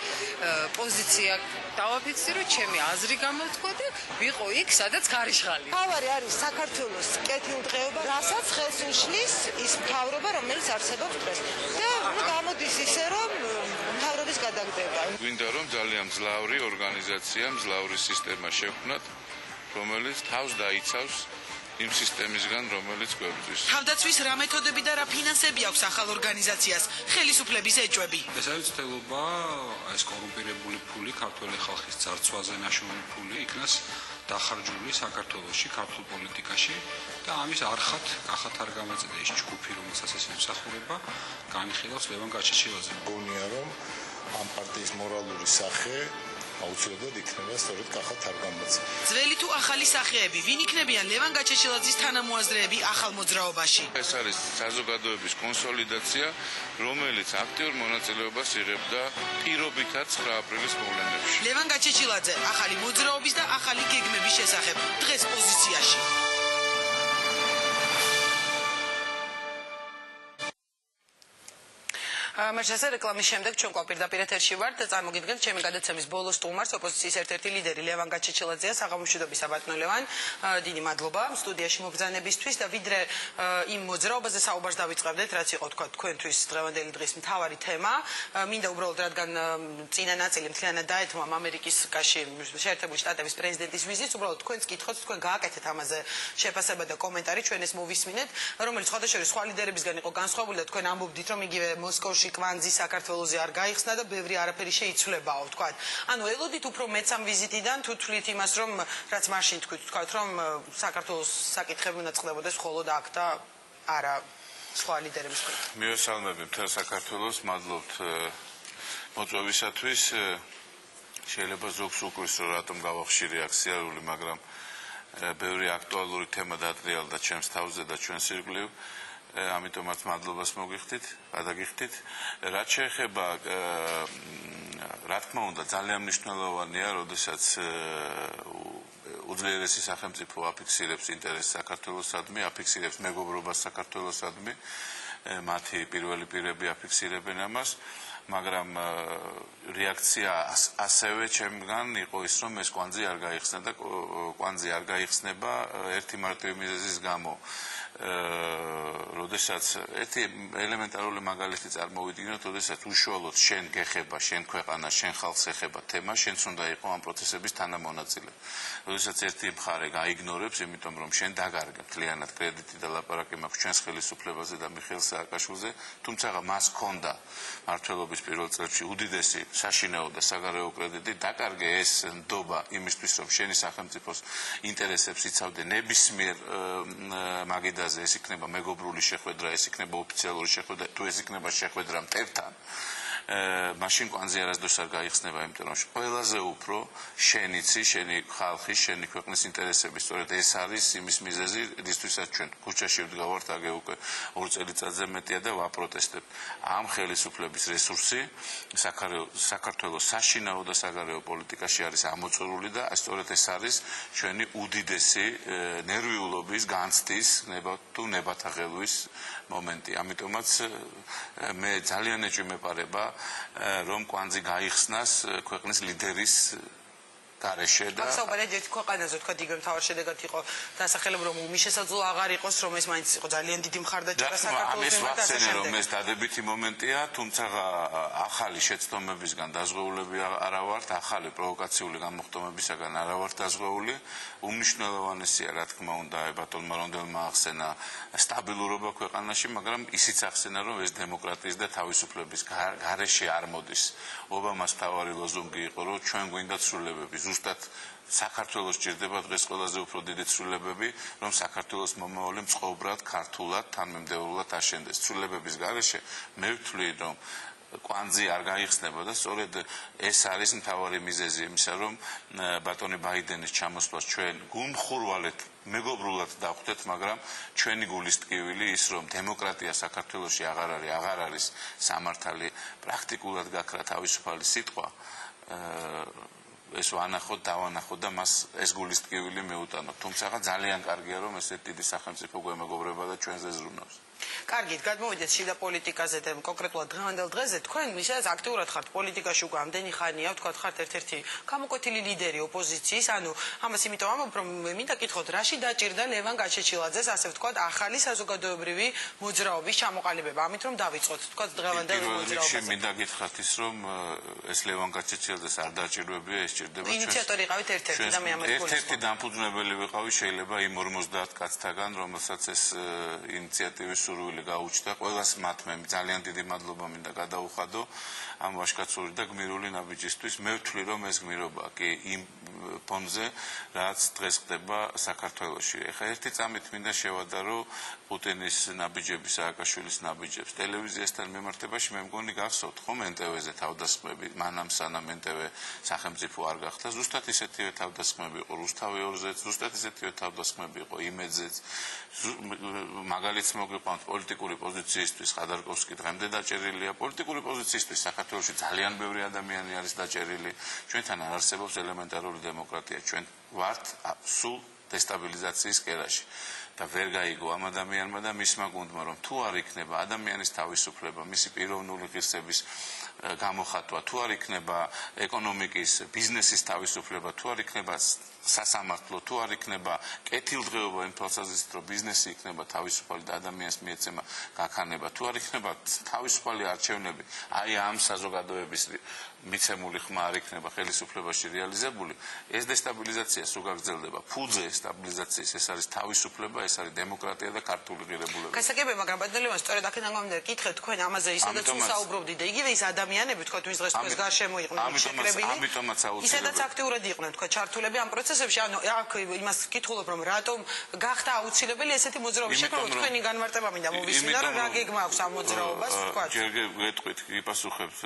პოზიცია დავაფიქსირო, ჩემი აზრი გამოვთქვა და ვიყო იქ, სადაც ხარიშხალი. თავარი არის საქართველოს კეთილდღეობა, რასაც ხელს უშლის ის მთავრობა, რომელიც არსებობს დღეს. და გამოდის ისე, რომ მთავრობის გადაგდება. გვინდა რომ ძალიან მძლავრი ორგანიზაცია, მძლავრი სისტემა შევქმნათ, რომელიც თავს დაიცავს იმ სისტემისგან, რომელიც გვებრძვის. თავდაცვის რა მეთოდები და რა ფინანსები აქვს ახალ ორგანიზაციას? ხელისუფლების ეჭვები. ეს არის ცდილობა ეს კორუმპირებული ფული, ქართველი ხალხის ძარცვაზე ნაშოვნი ფული იქნას დახარჯული საქართველოში, ქართულ პოლიტიკაში და ამის არხად, კახათ არ გამაწედა ის ჯგუფი, რომელსაც ეს ემსახურება, განიხილავს ლევან გაჩეჩილაძე. გონია რომ ამ პარტიის მორალური სახე აუცილებლად იქნება სწორედ კახათ არ გამაწედა. ძველი თუ ახალი სახეები, ვინ იქნებიან ლევან გაჩეჩილაძის თანამოაზრეები ახალ მოძრაობაში? ეს არის საზოგადოების კონსოლიდაცია, რომელიც აქტიურ მონაწილეობას იღებდა პირობითად 9 აპრილის მოვლენებში. ლევან გაჩეჩილაძე ახალი მოძრაობის და ახალი გეგმების შესახებ დღეს პოზიციაში. მაშასე რეკლამის შემდეგ ჩვენ კვაპირდაპირ ეთერში ვართ და წარმოგიდგენთ ჩემი გადაცემის ბოლო სტუმარს ოპოზიციის ერთ-ერთი ლიდერი ლევან გაჩეჩილაძეა. საღამომშვიდობისა ბატონო ლევან, დიდი მადლობა სტუდიაში მობრძანებისთვის და ვიდრე იმ მოძრაობაზე საუბარს დავიწყებდეთ, რაც იყო თქვა თქვენთვის დღევანდელი დღის მთავარი თემა. მინდა უბრალოდ რადგან წინა ნაწილი მთლიანად დაეთმო ამერიკის შეერთებული შტატების პრეზიდენტის ვიზიტს, უბრალოდ თქვენს კითხოთ, თქვენ გააკეთეთ ამაზე შეფასება და კომენტარი, ჩვენ ეს მოვისმინეთ, რომელიც სხვადასხვა სხვა ლიდერებისგან იყო განსხვავებული და თქვენ ამბობდით, რომ იგივე მოსკოვში კვანძი საქართველოზე არ გაიხსნა და ბევრი არაფერი შეიცვლებაო, თქვათ. ანუ ელოდით უფრო მეც ამ ვიზიტიდან თუ თვლით იმას, რომ რაც მაშინ თქვათ, რომ საქართველოს საკითხები უნდა წყდებოდეს მხოლოდ აქ და არა სხვა ლიდერების ქვით. მივესალმები მთელ საქართველოს, მადლობთ მოწვევისათვის. შეიძლება ზოგს უკრის, რომ რატომ გავახშირი აქციარული, მაგრამ ბევრი აქტუალური თემა დაატრიალდა ჩემს თავზე და ჩვენს ირგვლივ. ამიტომაც მადლობას მოგიხდით, გადაგიხდით. რაც შეეხება რა თქმა უნდა ძალიან მნიშვნელოვანია, როდესაც უძლიერესი სახელმწიფო აფიქსირებს ინტერესს საქართველოსადმი, აფიქსირებს მეგობრობას საქართველოსადმი, მათი პირველი პირები აფიქსირებენ ამას, მაგრამ რეაქცია ასევე ჩემგან იყო ის, რომ ეს კვანძი არ გაიხსნა და კვანძი არ გაიხსნება ერთი მარტივი მიზეზის გამო. როდესაც ერთი ელემენტარული მაგალითი წარმოვიდგინოთ, როდესაც უშუალოდ შენ გეხება, შენ ქვეყანა, შენ ხალხს ეხება თემა, შენც უნდა იყო ამ პროცესების თანამონაწილე. როდესაც ერთი მხარე გაიგნორებს, იმიტომ რომ შენ დაგარგა მთლიანად კრედიტი და ლაპარაკი მაქვს ჩვენს ხელისუფლებაზე და მიხეილ სააკაშვილზე, თუმცა მას ჰქონდა მმართველობის პირველ წლებში უდიდესი საშინაო და საგარეო კრედიტი, დაკარგე ეს ნდობა იმისთვის, რომ შენი სახელმწიფოს ინტერესებს იცავდე ნებისმიერ მაგიდა ეს იქნება მეგობრული შეხვედრა, ეს იქნება ოფიციალური შეხვედრა, თუ ეს იქნება შეხვედრა მტერთან, მაშინ კვანძი არასდროს არ გაიხსნება, იმიტომ რომ ყველაზე უფრო შენ იცი, შენი ხალხის, შენი ქვეყნის ინტერესები, სწორედ ეს არის იმის მიზეზი, რისთვისაც ჩვენ ქუჩაში ვდგავართ აგე უკვე 2 წელიწადზე მეტია და ვაპროტესტებთ. ამ ხელისუფლების რესურსი საქართველოს საშინაო და საგარეო პოლიტიკაში არის ამოწურული და სწორედ ეს არის ჩვენი უდიდესი ნერვიულობის, განცდის, თუ ნებათაღელვის მომენტი. ამიტომაც მე ძალიან ეჭვმეპარება, რომ კვანძი გაიხსნას ქვეყნის ლიდერის გარეშე და საუბარია ერთ ქვეყანაზე თქვა იგივე მთავარ შედეგად იყო დასახელებული რომ ომის შესაძლო აღარ იყოს რომ ეს მაინც იყო ძალიან დიდი მხარდაჭერა საქართველოს მიმართ და ასე შემდეგ. რომ ეს დადებითი მომენტია, თუმცა ახალი შეცდომებისგან დაზღვეულები არა ვართ, ახალი პროვოკაციული გამოხდომებისგან არა ვართ დაზღვეული. უმნიშვნელოვანესია, რა თქმა უნდა, ბატონმა რონდელმა ახსენა სტაბილურობა ქვეყანაში, მაგრამ ისიც ახსენა, რომ ეს დემოკრატიის და თავისუფლების გარეშე არ მოდის. ობამას თავარი ლოზუნგი იყო, რომ ჩვენ გვინდა ცვლილებები. ზუსტად საქართველოს ჭირდება დღეს ყველაზე უფრო დიდი ცვლილებები, რომ საქართველოს მომავალი მწყობრად, ქართულად, თანმიმდევრულად აშენდეს. ცვლილებების გარეშე მე ვთვლი, რომ კვანძი არ გაიხსნება და სწორედ ეს არის მთავარი მიზეზი იმისა, რომ ბატონი ბაიდენის ჩამოსვლას ჩვენ გულმხურვალედ მეგობრულად დავხვდეთ, მაგრამ ჩვენი გულის ტკივილი ის, რომ დემოკრატია საქართველოში აღარ არის სამართალი, პრაქტიკულად გაქრა თავისუფალი სიტყვა, ეს ვანახოთ, დავანახოთ და მას ეს გულის ტკივილი მეუტანოთ. თუმცა ძალიან კარგია, რომ ესეთ დიდი სახელმწიფო გვემეგობრება და ჩვენზე ზრუნავს. კარგით, გადმოვიდეთ შიდა პოლიტიკაზე და კონკრეტულად დღევანდელ დღეზე. თქვენ ისედაც აქტიურად ხართ პოლიტიკაში უკვე ამდენი ხანია, ვთქვათ, ხართ ერთ-ერთი გამოკვეთილი ლიდერი ოპოზიციის, ანუ ამას იმიტომ ამბობ, რომ მინდა გითხოთ, რაში დაჭირდა ლევან გაჩეჩილაძეს, ასე ვთქვათ, ახალი საზოგადოებრივი მოძრაობის ჩამოყალიბება, ამით რომ დავიწყოთ, ვთქვათ, დღევანდელ მოძრაობაზე. მინდა გითხრათ ის, რომ ეს ლევან გაჩეჩილაძეს არ დაჭირვებია, ეს ჭირდება ჩვენ. ინიციატორი იყავით ერთ-ერთი და მე ამას გულისხმობ. ერთ-ერთი დამფუძნებელი ვიყავი შეიძლება იმ 50 კაცთაგან, რომელსაც ეს ინიციატივის სურვილი გაუჩნდა. ყველას მათ მე ძალიან დიდი მადლობა მინდა გადაუხადო ამ ვაჟკაცური და გმირული ნაბიჯისთვის. მე ვთვლი, რომ ეს გმირობა კი იმ ფონზე, რაც დღეს ხდება საქართველოში. ეხლა ერთი წამით მინდა შევადარო პუტინის ნაბიჯები, სააკაშვილის ნაბიჯებს. ტელევიზიასთან მიმართებაში მე მგონი გახსოვთ ხომ NTV-ზე თავდასხმები, მანამ სანამ NTV სახელმწიფო არ გახდა, ზუსტად ისეთივე თავდასხმები იყო რუსთავი 2-ზეც, ზუსტად ისეთივე თავდასხმები იყო იმედზეც. მაგალითს მოგიყვანთ პოლიტიკური პოზიციისთვის ხადარკოვსკი დღემდე დაჭერილია, პოლიტიკური პოზიციისთვის საქართველოში ძალიან ბევრი ადამიანი არის დაჭერილი. ჩვენთან არ არსებობს ელემენტარული დემოკრატია, ჩვენ ვართ სულ დესტაბილიზაციის კერაში. და ვერ გაიგო ამ ადამიანმა და მისმა გუნდმა, რომ თუ არ იქნება ადამიანის თავისუფლება, მისი პიროვნული ღირსების გამოხატვა, თუ არ იქნება ეკონომიკის, ბიზნესის თავისუფლება, თუ არ იქნება სასამართლო, თუ არ იქნება კეთილდღეობა იმ თვალსაზრისით, რომ ბიზნესი იქნება თავისუფალი და ადამიანს მიეცემა გაქანება, თუ არ იქნება თავისუფალი არჩევნები, აი ამ საზოგადოების მიცემული ხმა არ იქნება ხელისუფლებაში რეალიზებული, ეს დესტაბილიზაცია სულ გაგრძელდება. ფუძე სტაბილიზაციის ეს არის თავისუფლება, ეს არის დემოკრატია და ქართული ღირებულება. გასაგებია, მაგრამ ბატონო, სწორედ აქედან გამომდინარე, გითხეთ თქვენ ამაზე ისედაც საუბრობდით და იგივე ის ადამიანები, თქვათ, ვინც დღეს თქვენს გარშემო იყვნენ შეკრებილი, ისედაც აქტიურად იყვნენ, თქვათ, ჩართულები ამ პროცესებში, ანუ აქ იმას გითხულობ, რომ რატომ გახდა აუცილებელი ესეთი მოძრაობის შექმნა, თქვენი განმარტება მინდა მოვისმინა, რომ რა გეგმა აქვს ამ მოძრაობას, თქვათ. ჯერ გეტყვით, გიპასუხებთ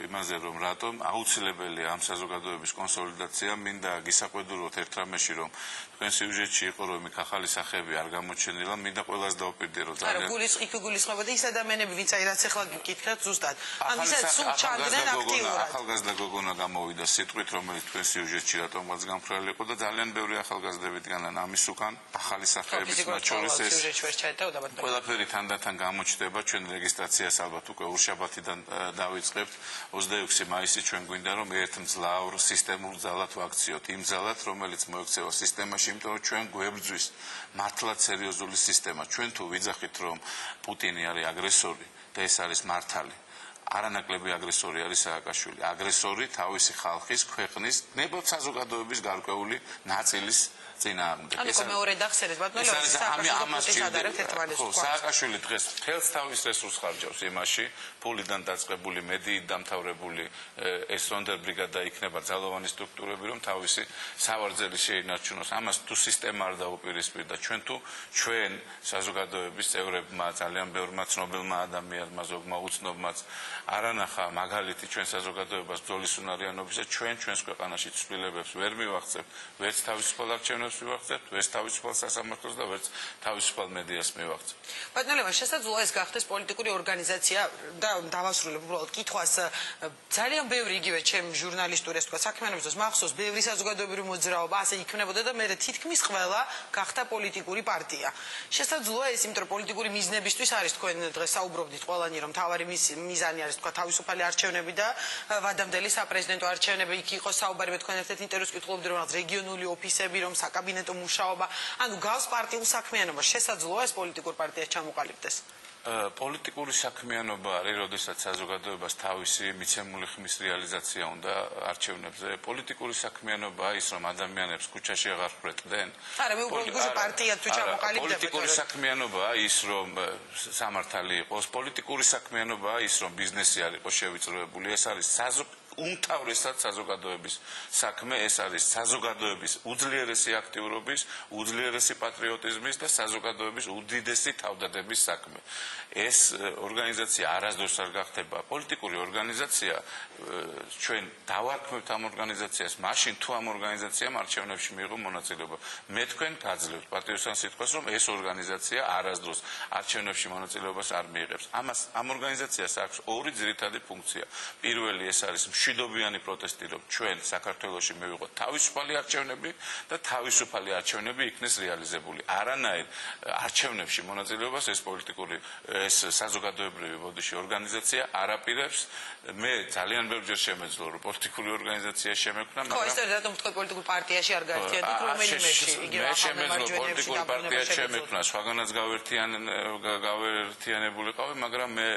იმაზე, რომ რატომ აუცილებელია ამ საზოგადოების კონსოლიდაცია, მინდა გისაყვედუროთ ერთ რამეში, რომ თქვენ სიუჟეტში იყო, რომ იქ ახალი სახეები არ გამოჩენილა, მინდა ყველას დავუპირდე, რომ ძალიან იქ გულისხმობოდა ის ადამიანები, ვინც აი რაც ახლა გიკითხეთ ზუსტად. ან ისე სულ ჩანდნენ აქტიურად. ახალგაზრდა გოგონა გამოვიდა სიტყვით, რომელიც თქვენ სიუჟეტში რატომღაც გამხრალი იყო და ძალიან ბევრი ახალგაზრდები დგანან ამის უკან, ახალი სახეების მათ შორის ეს ყველაფერი თანდათან გამოჩნდება, ჩვენ რეგისტრაციას ალბათ უკვე ურშაბათიდან დავიწყებთ, 26 მაისი ჩვენ გვინდა რომ ერთ მძლავრ სისტემურ ძალად ვაქციოთ, იმ ძალად, რომელიც მოექცევა სისტემაში, იმიტომ რომ ჩვენ გვებრძვის მართლაც სერიოზული სისტემა. ჩვენ თუ ვიძახით, რომ პუტინი არის აგრესორი და ეს არის მართალი, არანაკლები აგრესორი არის სააკაშვილი. აგრესორი თავისი ხალხის, ქვეყნის, ნებოთ საზოგადოების გარკვეული ნაწილის წინააღმდეგ. ანუ მეორე დახსენეთ, ბატონო, სააკაშვილი დღეს მთელს თავის რესურსს ხარჯავს იმაში, ფულიდან დაწყებული, მედიით დამთავრებული ეს სონდერ ბრიგადა იქნება ძალოვანი სტრუქტურები, რომ თავისი სავარძელი შეინარჩუნოს. ამას თუ სისტემა არ დაუპირისპირდა, ჩვენ თუ ჩვენ საზოგადოების წევრებმა, ძალიან ბევრმა ცნობილმა ადამიანმა, ზოგმა უცნობმაც არანახა მაგალითი ჩვენ საზოგადოებას ბრძოლის უნარიანობისა, ჩვენს ქვეყანაში ცვლილებებს ვერ მივახცევთ, ვერც თავისუფალ არჩევნებს მივახცევთ, ვერც თავისუფალ სასამართლოს და ვერც თავისუფალ მედიას მივახცევთ. ბატონო, შესაძლოა ეს გახდეს პოლიტიკური ორგანიზაცია და დავასრულებ უბრალოდ კითხვას. ძალიან ბევრი იგივე ჩემ ჟურნალისტურ ეს თქვა საქმიანობის მახსოვს, ბევრი საზოგადოებრივი მოძრაობა ასე იქნებოდა და მე თითქმის ყველა გახდა პოლიტიკური პარტია. შესაძლოა ეს იმიტომ რომ პოლიტიკური მიზნებისთვის არის თქვენ დღეს საუბრობდით ყველანი რომ თავარი მიზანი არის თქვა თავისუფალი არჩევნები და ვადამდელი საპრეზიდენტო არჩევნები. იქ იყო საუბარი მე თქვენ ერთ-ერთ ინტერვიუს კითხულობდი რომ რეგიონული ოფისები რომ საკაბინეტო მუშაობა ანუ გავს პარტიულ საქმიანობას შესაძლოა ეს პოლიტიკურ პარტიას ჩამოყალიბდეს პოლიტიკური საქმიანობა არის, როდესაც საზოგადოებას თავისი მიცემული ხმის რეალიზაცია უნდა არჩევნებზე. პოლიტიკური საქმიანობა ის, რომ ადამიანებს ქუჩაში აღარ ხვდენ. არა, მე უბრალოდ გუშინ პარტია თუ ჩამოყალიბდება. პოლიტიკური საქმიანობა ის, რომ სამართალი იყოს, პოლიტიკური საქმიანობა ის, რომ ბიზნესი არ იყოს შევიწროებული. ეს არის უმთავრესად საზოგადოების საქმე, ეს არის საზოგადოების უძლიერესი აქტიურობის, უძლიერესი პატრიოტიზმის და საზოგადოების უდიდესი თავდადების საქმე. ეს ორგანიზაცია არასდროს არ გახდება პოლიტიკური ორგანიზაცია, ჩვენ დავარქმევთ ამ ორგანიზაციას, მაშინ თუ ამ ორგანიზაციამ არჩევნებში მიიღო მონაწილეობა. მე თქვენ გაძლევთ პატიოსან სიტყვას, რომ ეს ორგანიზაცია არასდროს არჩევნებში მონაწილეობას არ მიიღებს. ამ ორგანიზაციას აქვს ორი ძირითადი ფუნქცია. პირველი ეს არის მშვიდობიანი პროტესტი, რომ ჩვენ საქართველოში მივიღოთ თავისუფალი არჩევნები და თავისუფალი არჩევნები იქნეს რეალიზებული. არანაირ არჩევნებში მონაწილეობას ეს პოლიტიკური ეს საზოგადოებრივი ბოდიში ორგანიზაცია არ აპირებს. მე ძალიან ბევრჯერ შემეძლო რომ პოლიტიკური ორგანიზაცია შემექმნა, მაგრამ ხო, ეს რატომ თქვენ პოლიტიკურ პარტიაში არ გაერთიანეთ რომელიმეში? მე შემეძლო პოლიტიკურ პარტიაში შემექმნა, სხვაგანაც გავერთიანებული ყავი, მაგრამ მე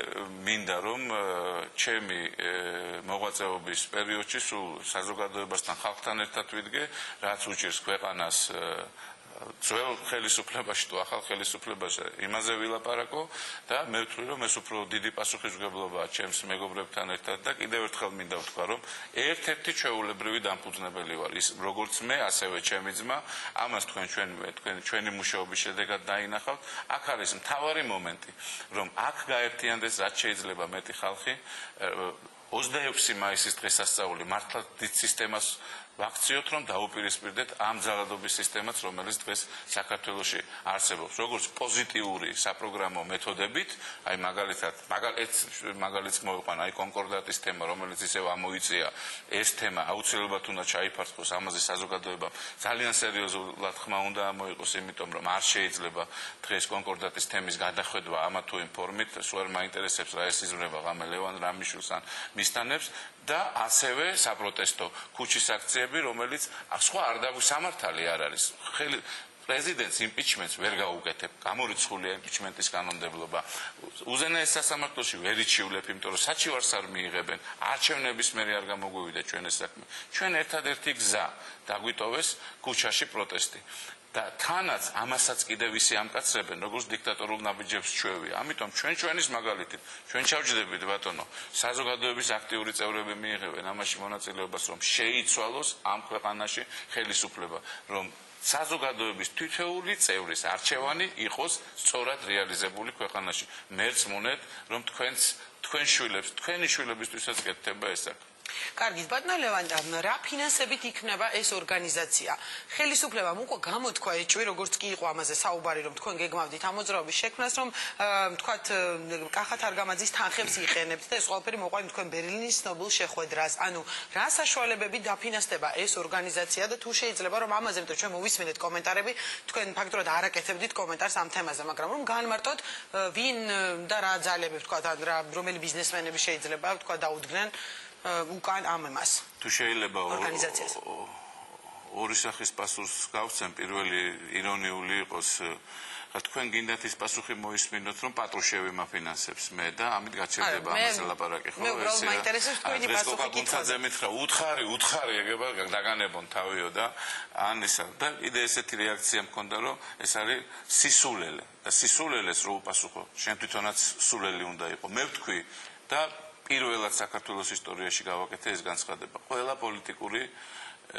მინდა რომ ჩემი მოღვაწეობის პერიოდში სულ საზოგადოებასთან ხალხთან ერთად ვიდგე, რაც უჭირს ქვეყანას ძველ ხელისუფლებაში თუ ახალ ხელისუფლებაში იმაზე ვილაპარაკო და მე ვთვლი რომ ეს უფრო დიდი პასუხისმგებლობაა ჩემს მეგობრებთან ერთად და კიდევ ერთხელ მინდა ვთქვა რომ ერთ-ერთი ჩვეულებრივი დამფუძნებელი ვარ ის როგორც მე ასევე ჩემი ძმა ამას ჩვენი მუშაობის შედეგად დაინახავთ აქ არის მთავარი მომენტი რომ აქ გაერთიანდეს რაც შეიძლება მეტი ხალხი 26 მაისის დღესასწაული მართლა დიდ სისტემას ვაქციოთ რომ დაუპირისპირდეთ ამ ძალადობის სისტემას რომელიც დღეს საქართველოში არსებობს როგორც პოზიტიური საპროგრამო მეთოდებით აი მაგალითად მოვიყვანა აი კონკორდატის თემა რომელიც ისევ ამოიწია ეს თემა აუცილებლად უნდა ჩაიფარცხოს ამაზე საზოგადოებამ ძალიან სერიოზულად ხმა უნდა მოიყოს იმიტომ რომ არ შეიძლება დღეს კონკორდატის თემის გადახვედრა ამა თუ იმ ფორმით სულ არ მაინტერესებს რა ეს იზრდება ღამე ლევან რამიშვილს ან მისთანებს და ასევე საპროტესტო ქუჩის აქციები რომელიც სხვა არ დაგვისამართალი არ არის პრეზიდენტს იმპიჩმენტს ვერ გაუკეთებ გამორიცხულია იმპიჩმენტის კანონმდებლობა უზენაეს სასამართლოში ვერ იჩივლებ იმიტომ რომ საჩივარს არ მიიღებენ არჩევნების მერე არ გამოგვივიდა ჩვენ ეს საქმე ჩვენ ერთადერთი გზა დაგვიტოვეს ქუჩაში პროტესტი და თანაც ამასაც კიდევ ისე ამკაცრებენ როგორც დიქტატორულ ნაბიჯებს ჩვევია ამიტომ ჩვენის მაგალითით ჩვენ ჩავჯდებით ბატონო საზოგადოების აქტიური წევრები მიიღებენ ამაში მონაწილეობას რომ შეიცვალოს ამ ქვეყანაში ხელისუფლება რომ საზოგადოების თითოეული წევრის არჩევანი იყოს სწორად რეალიზებული ქვეყანაში მერც მონეთ რომ თქვენ შვილებს თქვენი შვილებისთვისაც კეთდება ეს საქმე კარგი, ბატონო ლევან, რა ფინანსებით იქნება ეს ორგანიზაცია? ხელისუფლებამ უკვე გამოთქვა ეჭვი, როგორც კი იყო ამაზე საუბარი, რომ თქვენ გეგმავდით ამ მოძრაობის შექმნას, რომ თქვათ კახათ არგამაძის თანხებს იყენებთ და ეს ყველაფერი მოყვანით თქვენ ბერლინის ცნობილ შეხვედრას. ანუ რა საშუალებები დაფინანსდება ეს ორგანიზაცია და თუ შეიძლება რომ ამაზე, მეტყვი ჩვენ მოვისმინეთ კომენტარები, თქვენ ფაქტურად არ აკეთებდით კომენტარს ამ თემაზე, მაგრამ რომ განმარტოთ ვინ და რა ძალები ვთქვათ, ან რა რომელი ბიზნესმენები შეიძლება ვთქვათ დაუდგნენ უკან ამ εμას. თუ შეიძლება ორი სახის პასუხს გავცემ, პირველი ირონიული იყოს, თქვენ გინდათ ის პასუხი მოისმინოთ, რომ პატრუშევი მაფინანსებს მე და ამით გაჩერდება ამაზე ლაპარაკი, ხო? მე უბრალოდ მაინტერესებს თქვენი პასუხი კითხავთ. უთხარი ეგება დაგანებონ თავიო და ან ისა და კიდე ესეთი რეაქცია მქონდა, რომ ეს არის სისულელე და სისულელეს რო უპასუხო, შენ თვითონაც სულელი უნდა იყო. მე ვთქვი და პირველად საქართველოს ისტორიაში გავაკეთე ეს განცხადება. ყველა პოლიტიკური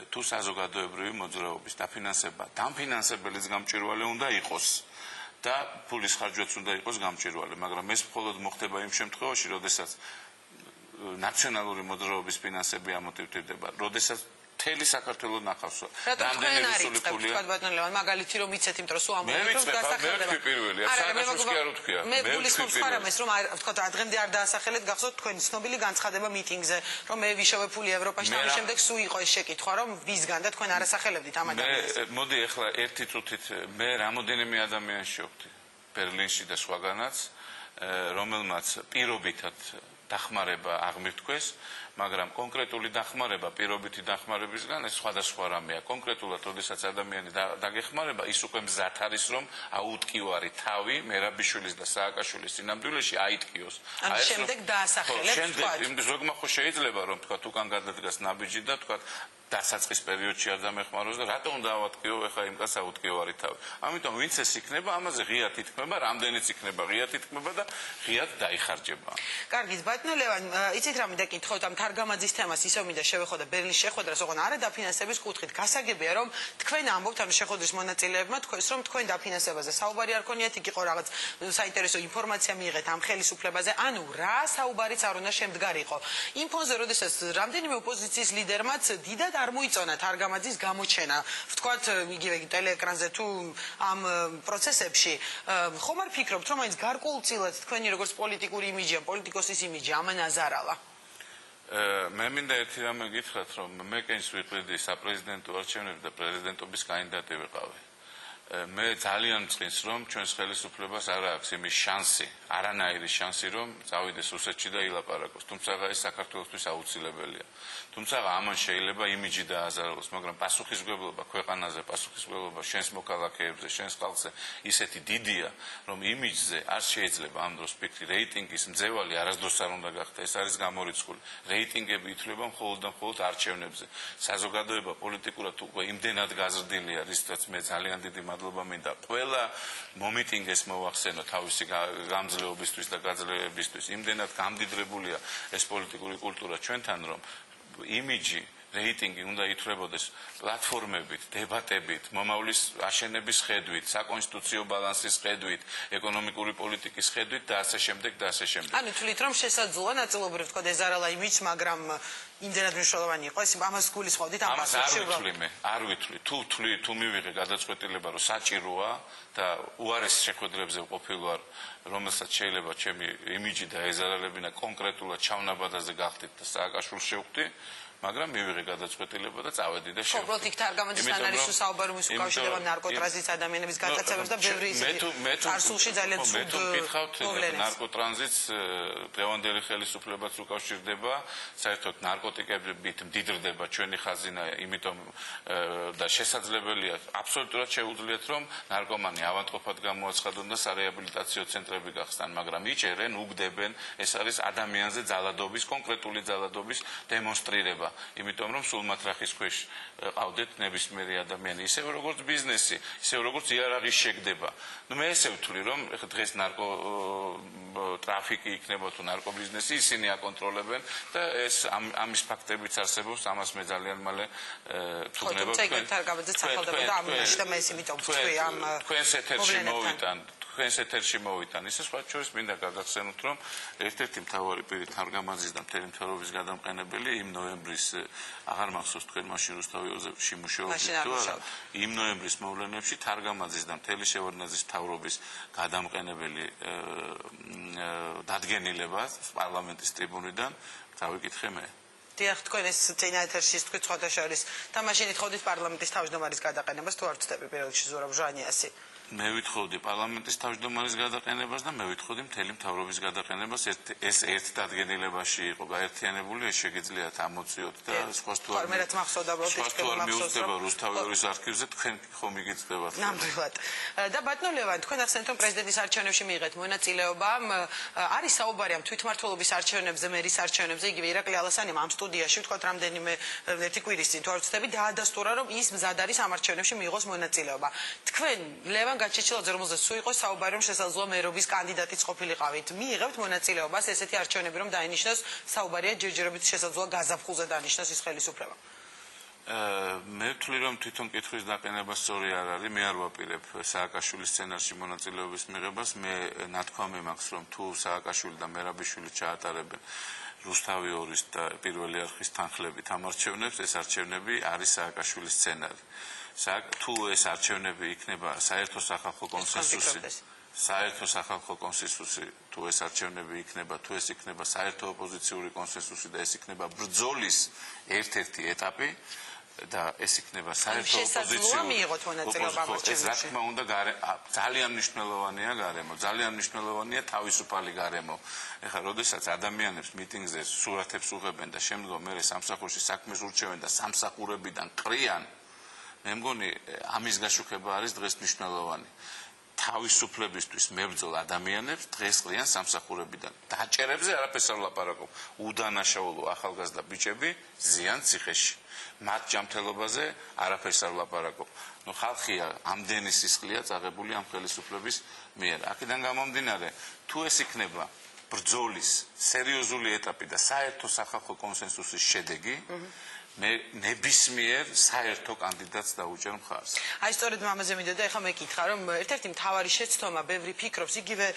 თუ საზოგადოებრივი მოძრაობის დაფინანსება, დამფინანსებელიც გამჭვირვალე უნდა იყოს და ფულის ხარჯვაც უნდა იყოს გამჭვირვალე, მაგრამ ეს მხოლოდ მოხდება იმ შემთხვევაში, როდესაც ნაციონალური მოძრაობის ფინანსები ამოტივტირდება, როდესაც მთელი საქართველო ნახავსო. რამდენი რესურსი თქვა ბატონ ლევან, მაგალითი რომ იცეთ, იმიტომ რომ სულ ამბობთ რომ გასახელდება. მე პირველია, საერთოდ კი არ ვთქვია. მე გულისხმობს ხარამეს რომ თქვა დღემდე არ დაასახელეთ გახსოვთ თქვენი ცნობილი განცხადება მიტინგზე, რომ მე ვიშოვებული ევროპაში და ამის შემდეგ სულ იყო ეს შეკითხვა, რომ ვისგან და თქვენ არ ასახელებდით ამ ადამიანს. მოდი ახლა ერთი წუთით მე რამოდენიმე ადამიანს შევხვდი ბერლინში და სხვაგანაც, რომელმაც პირობითად დახმარება აღმირთქვეს, მაგრამ კონკრეტული დახმარება პირობითი დახმარებისგან ეს სხვადასხვა რამეა. კონკრეტულად, როდესაც ადამიანი დაგეხმარება, ის უკვე მზად არის, რომ აუტკივარი თავი მერაბიშვილის და სააკაშვილის წინამძღოლში აიტკიოს. ანუ შემდეგ დაასახელებს, თქვა. შემდეგ ზოგმა ხო შეიძლება რომ თქვა უკან გადადგას ნაბიჯი და თქვა დასაწყის პერიოდში არ დამეხმაროს და რატომ დავატკიო ეხა იმ კაცს აუტკივარი თავი. ამიტომ ვინც ეს იქნება, ამაზე ღიად ითქმება, რამდენიც იქნება ღიად ითქმება და ღიად დაიხარჯება. კარგი, ბატონო ლევან, იცით რა მინდა კითხოთ, ამ თარგამაძის თემას ისევ მინდა შევეხო და ბერლინის შეხვედრას, ოღონდ არა დაფინანსების კუთხით. გასაგებია, რომ თქვენ ამბობთ, ანუ შეხვედრის მონაწილეებმა თქვენს, რომ თქვენ დაფინანსებაზე საუბარი არ ქონიათ, იქ იყო რაღაც საინტერესო ინფორმაცია მიიღეთ ამ ხელისუფლებაზე, ანუ რა საუბარიც არ უნდა შემდგარიყო. იმ ფონზე, როდესაც რამდენიმე ოპოზიციის ლიდერმაც დიდად არ მოიწონა თარგამაძის გამოჩენა. ვთქვათ, იგივე ტელეეკრანზე თუ ამ პროცესებში, ხომ არ ფიქრობთ, რომ მაინც გარკვეულწილად თქვენი როგორც პოლიტიკური იმიჯი, პოლიტიკოსის იმიჯი ამან აზარალა? მე მინდა ერთი რამე გითხრათ, რომ მე კენს ვიყიდი საპრეზიდენტო არჩევნებში და პრეზიდენტობის კანდიდატი ვიყავი. მე ძალიან მწყინს, რომ ჩვენს ხელისუფლებას არ აქვს იმის შანსი, არანაირი შანსი, რომ წავიდეს რუსეთში და ილაპარაკოს. თუმცა ეს საქართველოსთვის აუცილებელია. თუმცა ამან შეიძლება იმიჯი დააზარალოს, მაგრამ პასუხისმგებლობა ქვეყანაზე, პასუხისმგებლობა შენს მოქალაქეებზე, შენს ხალხზე ისეთი დიდია, რომ იმიჯზე არ შეიძლება ამ დროს ფიქრი რეიტინგის მძევალი არასდროს არ უნდა გახდეს. ეს არის გამორიცხული. რეიტინგები ითვლება მხოლოდ და მხოლოდ არჩევნებზე. საზოგადოება პოლიტიკურად უკვე იმდენად გაზრდილია, რისთვისაც მე ძალიან დიდი მადლობა მინდა ყველა მომიტინგეს მოვახსენო თავისი გამძლეობისთვის და გაძლიერებისთვის. იმდენად გამდიდრებულია ეს პოლიტიკური კულტურა ჩვენთან, რომ იმიჯი, რეიტინგი უნდა ითვლებოდეს პლატფორმებით, დებატებით, მომავლის აშენების ხედვით, საკონსტიტუციო ბალანსის ხედვით, ეკონომიკური პოლიტიკის ხედვით და ასე შემდეგ და ასე შემდეგ. ანუ თვლით, რომ შესაძლოა ნაწილობრივ თქვა ეზარალა იმიჯს, მაგრამ იმდენად მნიშვნელოვანი იყო ეს ამას გულისხმობდით ამ პასუხში არ ვითვლი. თუ მივიღე გადაწყვეტილება, რომ საჭიროა და უარეს შეხვედრებზე ვყოფილ ვარ, რომელსაც შეიძლება ჩემი იმიჯი დაეზარალებინა კონკრეტულად ჩავნაბადაზე გახდით და სააკაშვილს შევხვდი, მაგრამ მივიღე გადაწყვეტილება და წავედი და შევხვდი. უბრალოდ იქ თარგამაძისთან არის საუბარი მის უკავშირდება ნარკოტრანზიტის ადამიანების გატაცებებს და ბევრი წარსულში ძალიან ცუდ მოვლენებს. ნარკოტრანზიტს დღევანდელი ხელისუფლებაც უკავშირდება, საერთოდ ნარკოტიკებით მდიდრდება ჩვენი ხაზინა, იმიტომ და შესაძლებელია აბსოლუტურად შეუძლიათ, რომ ნარკომანი ავადმყოფად გამოაცხადონ და სარეაბილიტაციო ცენტრები გახსნან, მაგრამ იჭერენ, უგდებენ, ეს არის ადამიანზე ძალადობის, კონკრეტული ძალადობის დემონსტრირება. იმიტომ რომ სულ მათ რახის ქვეშ ყავდეთ ნებისმიერი ადამიანი, ისევ როგორც ბიზნესი, ისევ როგორც იარაღის შეგდება. მე ესე ვთვლი, რომ დღეს ნარკო ტრაფიკი იქნება თუ ნარკობიზნესი, ისინი აკონტროლებენ და ეს ამის ფაქტებიც არსებობს, ამას მე ძალიან მალე ვთქვნება. თქვენს ეთერში მოვიტან. ისე სხვა შორის მინდა გაგახსენოთ, რომ ერთ-ერთი მთავარი პირი თარგამაძის და მთელი მთავრობის გადამყენებელი იმ ნოემბრის აღარ მახსოვს თქვენ მაშინ რუსთავ იოზეფში მუშაობდით თუ არა, იმ ნოემბრის მოვლენებში თარგამაძის და მთელი შევარდნაძის მთავრობის გადამყენებელი დადგენილება პარლამენტის ტრიბუნიდან დავიკითხე მე. დიახ, თქვენ ეს წინა ეთერში თქვით სხვათა შორის და მაშინ ითხოვდით პარლამენტის თავმჯდომარის გადაყენებას თუ არ ვწდები პირველ რიგში ზურაბ ჟანიასი. მე ვითხოვდი პარლამენტის თავმჯდომარის გადაყენებას და მე ვითხოვდი მთელი მთავრობის გადაყენებას. ეს ერთ დადგენილებაში იყო გაერთიანებული, ეს შეგიძლიათ ამოწიოთ და სხვას თუ არ მიუწვდება რუსთავი ორის არქივზე, თქვენ ხომ იგიწდებათ. ნამდვილად. და ბატონო ლევან, თქვენ ახსენეთ, რომ პრეზიდენტის არჩევნებში მიიღეთ მონაწილეობა. არის საუბარი ამ თვითმმართველობის არჩევნებზე, მერის არჩევნებზე, იგივე ირაკლი ალასანიმ ამ სტუდიაში ვთქვათ რამდენიმე ერთი კვირის წინ თუ არ ვწდები, დაადასტურა, რომ ის მზად არის ამ არჩევნებში მიიღოს მონაწილეობა. თქვენ ლევან გაჩეჩილაძე, რომელზეც სულ იყო საუბარი, რომ შესაძლოა მერობის კანდიდატიც ყოფილიყავით, მიიღებთ მონაწილეობას ესეთი არჩევნები, რომ დაინიშნოს საუბარია ჯერჯერობით შესაძლოა გაზაფხულზე დანიშნოს ის ხელისუფლება. მე ვთვლი, რომ თვითონ კითხვის დაყენება სწორი არ არის. მე არ ვაპირებ სააკაშვილის სცენარში მონაწილეობის მიღებას. მე ნათქვამი მაქვს, რომ თუ სააკაშვილი და მერაბიშვილი ჩაატარებენ რუსთავი ორის და პირველი არხის თანხლებით ამ არჩევნებს, ეს არჩევნები არის სააკაშვილის სცენარი. თუ ეს არჩევნები იქნება საერთო სახალხო კონსენსუსი, თუ ეს არჩევნები იქნება, თუ ეს იქნება საერთო ოპოზიციური კონსენსუსი და ეს იქნება ბრძოლის ერთ-ერთი ეტაპი, და ეს იქნება საერთო შესაძლოა მიიღოთ მონაწილეობა ამ ეს რა თქმა უნდა ძალიან მნიშვნელოვანია გარემო, ძალიან მნიშვნელოვანია თავისუფალი გარემო. ეხლა როდესაც ადამიანებს მიტინგზე სურათებს უღებენ და შემდგომ მერე სამსახურში საქმეს ურჩევენ და სამსახურებიდან ყრიან, მე მგონი ამის გაშუქება არის დღეს მნიშვნელოვანი. თავისუფლებისთვის მებრძოლ ადამიანებს დღეს ყრიან სამსახურებიდან. დაჭერებზე არაფერს არ ვლაპარაკობ. უდანაშაულო ახალგაზრდა ბიჭები ზიან ციხეში. მათ ჯანმრთელობაზე არაფერს არ ვლაპარაკობ. ნუ ხალხია ამდენი სისხლია წაღებული ამ ხელისუფლების მიერ. აქედან გამომდინარე, თუ ეს იქნება ბრძოლის სერიოზული ეტაპი და საერთო სახალხო კონსენსუსის შედეგი, მე ნებისმიერ საერთო კანდიდატს დაუჭერ მხარს. აი სწორედ ამაზე მინდოდა ეხლა მეკითხა რომ ერთ-ერთი მთავარი შეცდომა ბევრი ფიქრობს იგივე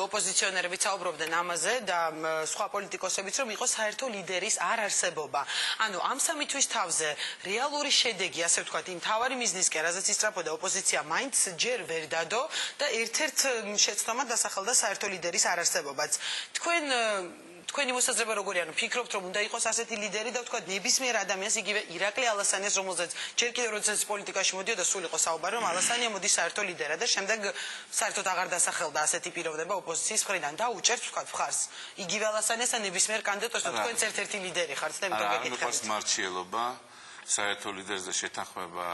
ოპოზიციონერებიც საუბრობდნენ ამაზე და სხვა პოლიტიკოსებიც რომ იყოს საერთო ლიდერის არ არსებობა. ანუ ამ სამი თვის თავზე რეალური შედეგი ასე ვთქვათ იმ მთავარი მიზნისკენ რაზეც ისწრაფოდა ოპოზიცია მაინც ჯერ ვერ დადო და ერთ-ერთ შეცდომად დასახელდა საერთო ლიდერის არ არსებობაც. თქვენი მოსაზრება როგორია? ანუ ფიქრობთ რომ უნდა იყოს ასეთი ლიდერი და ვთქვათ ნებისმიერ ადამიანს იგივე ირაკლი ალასანიას რომელზეც ჯერ კიდევ როდესაც პოლიტიკაში მოდიოდა სულ იყო საუბარი რომ ალასანია მოდის საერთო ლიდერად და შემდეგ საერთოდ აღარ დასახელდა ასეთი პიროვნება ოპოზიციის მხრიდან და უჭერთ ვთქვათ მხარს იგივე ალასანიას და ნებისმიერ კანდიდატს და თქვენც ერთ-ერთი ლიდერი ხართ და იმიტომ გეკითხებით. არა, მართლობა საერთო ლიდერზე შეთანხმება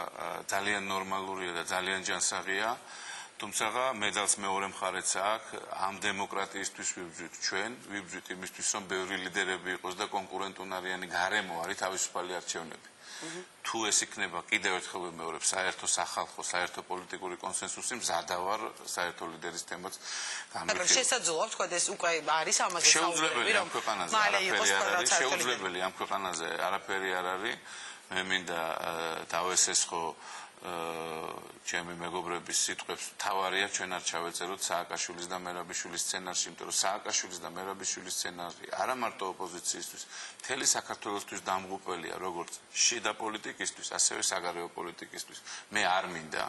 ძალიან ნორმალურია და ძალიან ჯანსაღია. თუმცა მედალს მეორე მხარეც აქვს ამ დემოკრატიისთვის ვიბრძვით ჩვენ, ვიბრძვით იმისთვის რომ ბევრი ლიდერები იყოს და კონკურენტუნარიანი გარემო არის თავისუფალი არჩევნები. თუ ეს იქნება კიდევ ერთხელ ვიმეორებ საერთო სახალხო, საერთო პოლიტიკური კონსენსუსი, მზადა ვარ საერთო ლიდერის თემაც გამირჩევ. შესაძლოა ვთქვათ ეს უკვე არის ამაზე საუბარი რომ მალე იყოს შეუძლებელი ამ ქვეყანაზე არაფერი არ არის. მე მინდა დავესესხო ჩემი მეგობრების სიტყვებს თავარია ჩვენ არ ჩავეწეროთ სააკაშვილის და მერაბიშვილის სცენარში, იმიტომ რომ სააკაშვილის და მერაბიშვილის სცენარი არა მარტო ოპოზიციისთვის, მთელი საქართველოსთვის დამღუპველია, როგორც შიდა პოლიტიკისთვის, ასევე საგარეო პოლიტიკისთვის. მე არ მინდა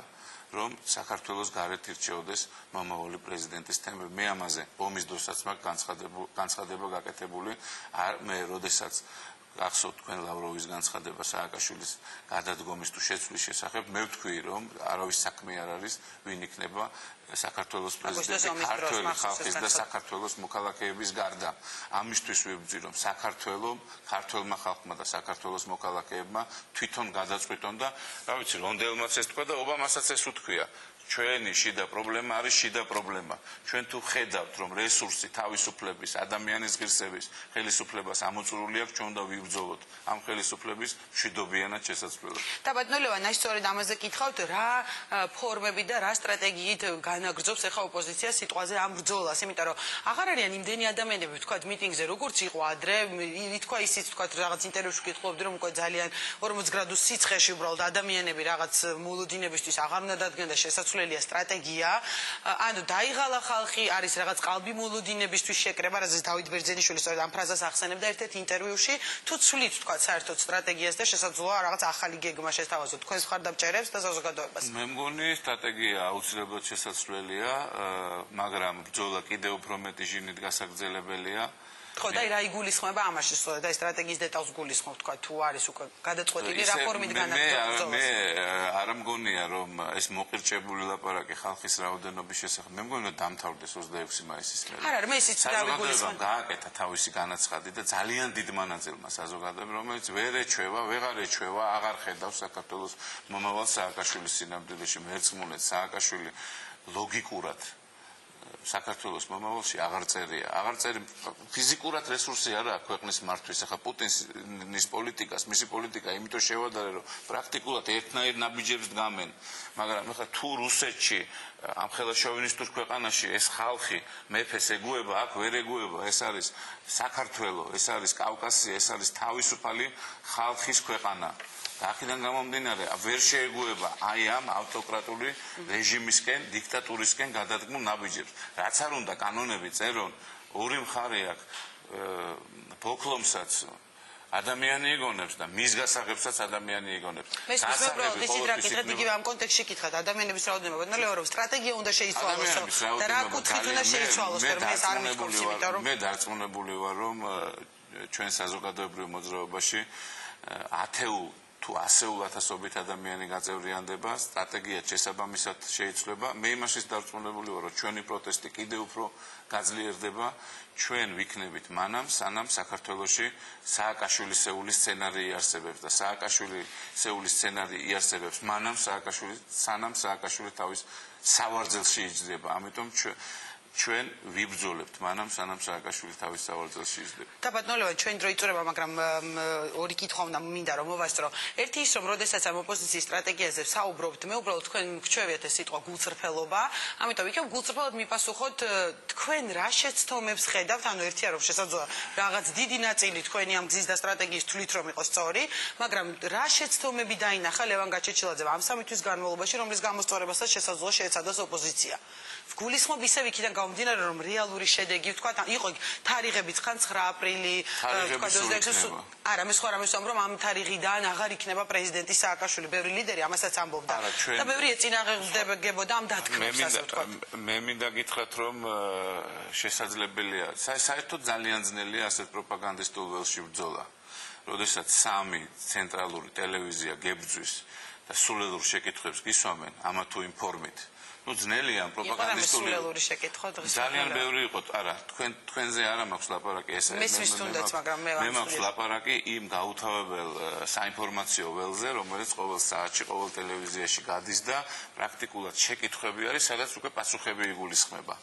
რომ საქართველოს გარეთ ირჩეოდეს მომავალი პრეზიდენტის თემები. მე ამაზე ომის დროსაც მაქვს განცხადება გაკეთებული. მე როდესაც გახსოვთ თქვენ ლავროვის განცხადება სააკაშვილის გადადგომის თუ შეცვლის შესახებ, მე ვთქვი რომ არავის საქმე არ არის ვინ იქნება საქართველოს პრეზიდენტი ქართველი ხალხის და საქართველოს მოქალაქეების გარდა. ამისთვის ვიბრძვი რომ საქართველოს ქართველმა ხალხმა და საქართველოს მოქალაქეებმა თვითონ გადაწყვიტონ და რა ვიცი რონდელმაც ეს თქვა და ობამასაც ეს უთქვია. ჩვენი შიდა პრობლემა არის შიდა პრობლემა. ჩვენ თუ ხედავთ რომ რესურსი თავისუფლების, ადამიანის ღირსების ხელისუფლებას ამოწურული აქვს, ჩვენ უნდა ვიბრძოლოთ ამ ხელისუფლების მშვიდობიანად შესაძლებლად. და ბატონო ლევან, აი სწორედ ამაზე კითხავთ, რა ფორმები და რა სტრატეგიით განაგრძობს ახლა ოპოზიცია სიტყვაზე ამ ბრძოლას, იმიტომ რომ აღარ არიან იმდენი ადამიანები, ვთქვათ, მიტინგზე როგორც იყო ადრე, ითქვა ისიც ვთქვათ, რაღაც ინტერვიუში კითხულობდი რომ უკვე ძალიან 40 გრადუს სიცხეში უბრალოდ ადამიანები რაღაც მოლოდინებისთვის აღარ უნდა დადგენ და შესაძლოა სტრატეგია, ანუ დაიღალა ხალხი, არის რაღაც ყალბი მოლოდინებისთვის შეკრება, რაზეც დავით ბერძენიშვილი სწორედ ამ ფრაზას ახსენებდა ერთ-ერთ ინტერვიუში, თუ ცვლით თქვათ საერთოდ სტრატეგიას და შესაძლოა რაღაც ახალი გეგმა შესთავაზოთ თქვენს მხარდამჭერებს და საზოგადოებას. მე მგონი სტრატეგია აუცილებლად შესაძლებელია, მაგრამ ბრძოლა კიდევ უფრო მეტი ჟინით გასაგრძელებელია. ხო და რა იგულისხმება ამაში სწორედ და სტრატეგიის დეტალს გულისხმობ თქვა თუ არის უკვე გადაწყვეტილი რა ფორმით განაგრძობს. მე არ მგონია რომ ეს მოყირჭებული ლაპარაკი ხალხის რაოდენობის შესახებ. მე მგონია დამთავრდეს 26 მაისის მერე. არა, მე ისიც დავიგულისხმობ. გააკეთა თავისი განაცხადი და ძალიან დიდ მანძილმა საზოგადოება, რომელიც ვერ ეჩვევა, ვეღარ ეჩვევა, აღარ ხედავს საქართველოს მომავალ სააკაშვილის სინამდვილეში. მერწმუნეთ სააკაშვილი ლოგიკურად საქართველოს მომავალში აღარ წერია. აღარ წერი ფიზიკურად რესურსი არა აქვს ქვეყნის მართვის. ახლა პუტინის პოლიტიკას, მისი პოლიტიკა იმიტომ შევადარე, რომ პრაქტიკულად ერთნაირ ნაბიჯებს დგამენ. მაგრამ ახლა თუ რუსეთში ამ ხელშოვინისტურ ქვეყანაში ეს ხალხი მეფეს ეგუება, აქ ვერ ეგუება. ეს არის საქართველო, ეს არის კავკასია, ეს არის თავისუფალი ხალხის ქვეყანა. აქედან გამომდინარე ვერ შეეგუება აი ამ ავტოკრატული რეჟიმისკენ, დიქტატურისკენ გადადგმულ ნაბიჯებს. რაც არ უნდა კანონები წერონ, ორი მხარე აქვს ფოლკლომსაც ადამიანი იგონებს და მის გასაღებსაც ადამიანი იგონებს. მე უბრალოდ ისიც რა კითხეთ, იგივე ამ კონტექსტში კითხეთ, ადამიანების რაოდენობა, ბატონო რომ სტრატეგია უნდა შეიცვალოს და რა კუთხით უნდა შეიცვალოს, რომ ეს არ მithkoms, იმიტომ რომ მე დარწმუნებული ვარ, რომ ჩვენ საზოგადოებრივ მოძრაობაში ათეულ თუ ასეულ ათასობით ადამიანი გაწევრიანდება, სტრატეგია შესაბამისად შეიცვლება. მე იმაშიც დარწმუნებული ვარ, რომ ჩვენი პროტესტი კიდევ უფრო გაძლიერდება. ჩვენ ვიქნებით მანამ, სანამ საქართველოში სააკაშვილისეული სცენარი იარსებებს და სააკაშვილისეული სცენარი იარსებებს მანამ სანამ სააკაშვილი თავის სავარძელში იჯდება. ამიტომ ჩვენ ვიბრძოლებთ მანამ სანამ სააკაშვილი თავის სავარძელში იჯდება. და ბატონო ლევან, ჩვენ დრო იწურება, მაგრამ ორი კითხვა უნდა მინდა რომ მოვასწრო. ერთი ის რომ როდესაც ამ ოპოზიციის სტრატეგიაზე საუბრობთ, მე უბრალოდ თქვენ გჩვევიათ ეს სიტყვა გულწრფელობა, ამიტომ იქნებ გულწრფელად მიპასუხოთ თქვენ რა შეცდომებს ხედავთ, ანუ ერთია რომ შესაძლოა რაღაც დიდი ნაწილი თქვენი ამ გზის და სტრატეგიის თვლით რომ იყოს სწორი, მაგრამ რა შეცდომები დაინახა ლევან გაჩეჩილაძემ ამ 3 თვის განმავლობაში, რომლის გამოსწორებასაც შესაძლოა შეეცადოს ოპოზიცია. გულისხმობ ისევ იქიდან გამომდინარე რომ რეალური შედეგი თქვა იყო თარიღებიც ხან 9 აპრილი თქვა 26 არა მე სხვა რამეს ვამბობ რომ ამ თარიღიდან აღარ იქნება პრეზიდენტი სააკაშვილი ბევრი ლიდერი ამასაც ამბობდა და ბევრი ეწინააღმდეგებოდა ამ დათქმებს ასე ვთქვა მე მინდა გითხრათ რომ შესაძლებელია საერთოდ ძალიან ძნელია ასეთ პროპაგანდისტულ ველში ბრძოლა როდესაც 3 ცენტრალური ტელევიზია გებძვის და სულელურ შეკითხვებს გისვამენ ამა თუ იმ ფორმით ну ძნელია პროპაგანდისტული ძალიან ბევრი იყო არა თქვენზე არა მაქვს ლაპარაკი ეს მესმის თუნდაც მაგრამ მე მაქვს ლაპარაკი იმ გაუთავებელ საინფორმაციო ველზე რომელიც ყოველ საათში ყოველ ტელევიზიაში გადის და პრაქტიკულად შეკითხვები არის სადაც უკვე პასუხები იგულისხმება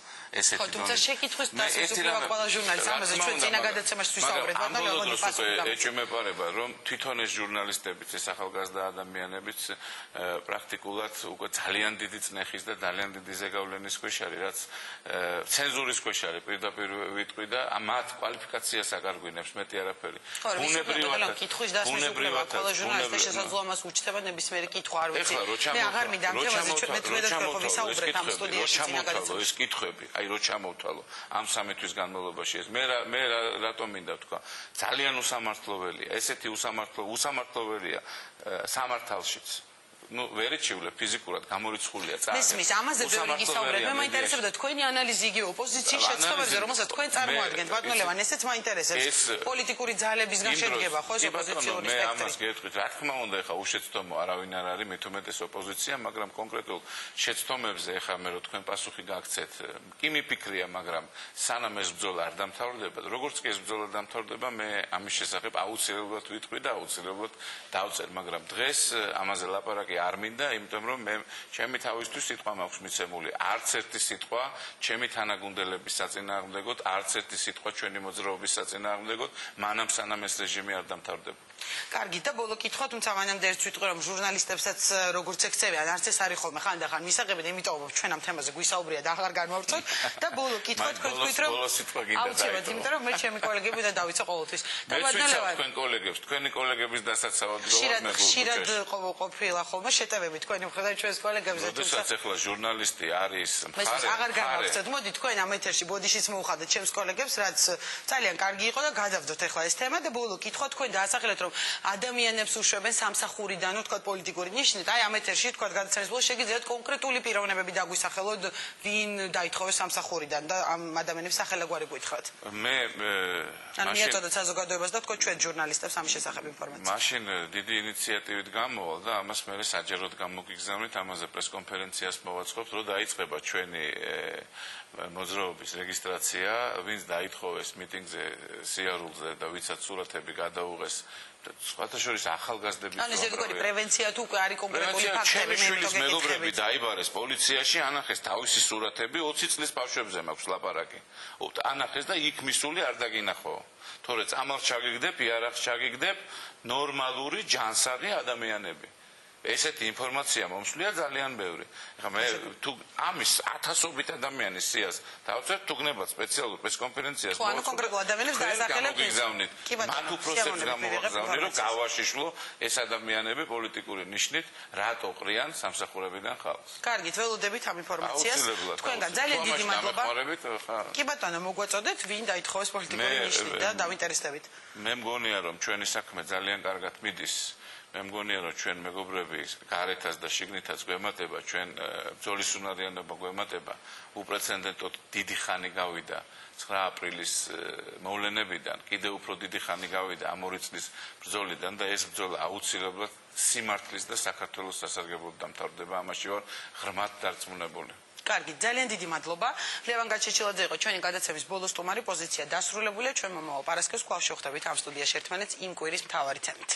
ესეთი ხო თუმცა შეკითხვის დასაწყისად ყველა ჟურნალისტ ამაზე ჩვენ წინა გადაცემაში ვისაუბრეთ მაგრამ ეჭვმეპარება რომ თვითონ ეს ჟურნალისტებიც ეს ახალგაზრდა ადამიანებიც პრაქტიკულად უკვე ძალიან დიდი წნეხის და ძალიან დიდი ზეგავლენის ქვეშ არის, რაც ცენზურის ქვეშ არის, პირდაპირ ვიტყვი და მათ კვალიფიკაციას აღარგვინებს მეტი არაფერი. ბუნებრივად კითხვის დასმის უფლება ყველა ჟურნალისტს შესაძლოა მას უჩნდება ნებისმიერი კითხვა არ ვიცი. მე აღარ მინდა ამ თემაზე ჩვენ მე ვისაუბრეთ ამ სტუდიაში წინა გადაცემაში. ეს კითხვები, აი რო ჩამოვთვალო ამ 3 თვის განმავლობაში ეს მე რატომ მინდა ვთქვა, ძალიან უსამართლოველია. ესეთი უსამართლოველია სამართალშიც. ну ვერიჩივლე ფიზიკურად გამორიცხულია წარი. მისმის ამაზე ბევრი გისაუბრეთ. მე მაინტერესებდა თქვენი ანალიზი იგივე ოპოზიციის შეცდომებზე, რომელსაც თქვენ წარმოადგენთ. ბატონო ლევან, ესეც მაინტერესებს. პოლიტიკური ძალებისგან შედგება ხო ეს ოპოზიციური სპექტრი? მე ამას გეტყვით, რა თქმა უნდა, ეხა უშეცდომო არავინ არ არის, მით უმეტეს ოპოზიცია, მაგრამ კონკრეტულ შეცდომებზე ეხა მე რო თქვენ პასუხი გაგცეთ, კი მიფიქრია, მაგრამ სანამ ეს ბრძოლა არ დამთავრდება, როგორც კი ეს ბრძოლა დამთავრდება, მე ამის შესახებ აუცილებლად ვიტყვი და აუცილებლად დავწერ, მაგრამ დღეს ამაზე ლაპარაკი არ მინდა, იმიტომ რომ მე ჩემი თავისთვის სიტყვა მაქვს მიცემული. არც ერთი სიტყვა ჩემი თანაგუნდელების საწინააღმდეგოდ, არც ერთი სიტყვა ჩვენი მოძრაობის საწინააღმდეგოდ, მანამ სანამ ეს რეჟიმი არ დამთავრდება. კარგი და ბოლო კითხვა, თუმცა მანამდე ერთ ვიტყვი რომ ჟურნალისტებსაც როგორც ექცევიან, არც ეს არის ხოლმე ხანდახან მისაღებენ, იმიტომ რომ ჩვენ ამ თემაზე გვისაუბრია და აღარ განვავრცოთ და ბოლო კითხვა თქვენ თქვით რომ აუცილებლად, იმიტომ რომ მე ჩემი კოლეგები და დავიცე ყოველთვის. და ბატონო ლევან, თქვენ კოლეგებს, თქვენი კოლეგების დასაცავად გქონდა. ხშირად ყოფილა ხოლმე შეტევები თქვენი მხრიდან ჩვენს კოლეგებზე, თუმცა ახლა ჟურნალისტი არის მხარე. აღარ განვავრცოთ. მოდი თქვენ ამ ეთერში ბოდიშიც მოუხადეთ ჩემს კოლეგებს, რაც ძალიან კარგი იყო და გადავდოთ ახლა ეს თემა და ბოლო კითხვა თქვენ დაასახელეთ რომ ადამიანებს უშვებენ სამსახურიდან, ну თქვა პოლიტიკური ნიშნით, აი ამ ეთერში თქვა გადაცემის ბოლოს შეგიძლიათ კონკრეტული პიროვნებები დაგვისახელოთ, ვინ დაითხოვეს სამსახურიდან და ამ ადამიანებს სახელაგვარი გვითხრათ. მე ან მიაწოდოთ საზოგადოებას და თქვა ჩვენ ჟურნალისტებს ამის შესახებ ინფორმაცია. მაშინ დიდი ინიციატივით გამოვალ და ამას მე საჯაროდ გამოგიგზავნით, ამაზე პრესკონფერენციას მოვაწყობთ, რომ დაიწყება ჩვენი მოძრაობის რეგისტრაცია, ვინც დაითხოვეს მიტინგზე, სიარულზე და ვიცაც სურათები გადაუღეს სხვათა შორის ახალგაზრდების ანუ ეს როგორი პრევენცია თუ არ არის კონკრეტული ფაქტები მე შვილის მეგობრები დაიბარეს პოლიციაში ანახეს თავისი სურათები 20 წლის ბავშვებზე მაქვს ლაპარაკი ანახეს და იქ მისული არ დაგინახო თორე წამალს ჩაგიგდებ იარაღს ჩაგიგდებ ნორმალური ჯანსაღი ადამიანები ესეთი ინფორმაცია მომსვლია ძალიან ბევრი. ეხლა მე თუ ამის ათასობით ადამიანის სიას დავწერთ თუ გნებათ სპეციალურ პრესკონფერენციას ხო ანუ კონკრეტულ ადამიანებს დაასახელებთ მათ უფროსებს გამოვაგზავნე რომ გავაშიშვლო ეს ადამიანები პოლიტიკური ნიშნით რატო ყრიან სამსახურებიდან ხალხს. კარგით ველოდებით ამ ინფორმაციას თქვენგან ძალიან დიდი მადლობა. კი ბატონო მოგვაწოდეთ ვინ დაითხოვეს პოლიტიკური ნიშნით და დავინტერესდებით. მე მგონია რომ ჩვენი საქმე ძალიან კარგად მიდის. მე მგონია რომ ჩვენ მეგობრები გარეთაც და შიგნითაც გვემატება ჩვენ ბრძოლის უნარიანობა გვემატება უპრეცედენტოდ დიდი ხანი გავიდა 9 აპრილის მოვლენებიდან კიდევ უფრო დიდი ხანი გავიდა ამ 2 წლის ბრძოლიდან და ეს ბრძოლა აუცილებლად სიმართლის და საქართველოს სასარგებლოდ დამთავრდება ამაში ვარ ღრმად დარწმუნებული კარგი, ძალიან დიდი მადლობა. ლევან გაჩეჩილაძე იყო ჩვენი გადაცემის ბოლო სტუმარი, პოზიცია დასრულებულია. ჩვენ მომავალ პარასკევს კვლავ შევხვდებით ამ სტუდიაში ერთმანეთს იმ კვირის მთავარი თემით.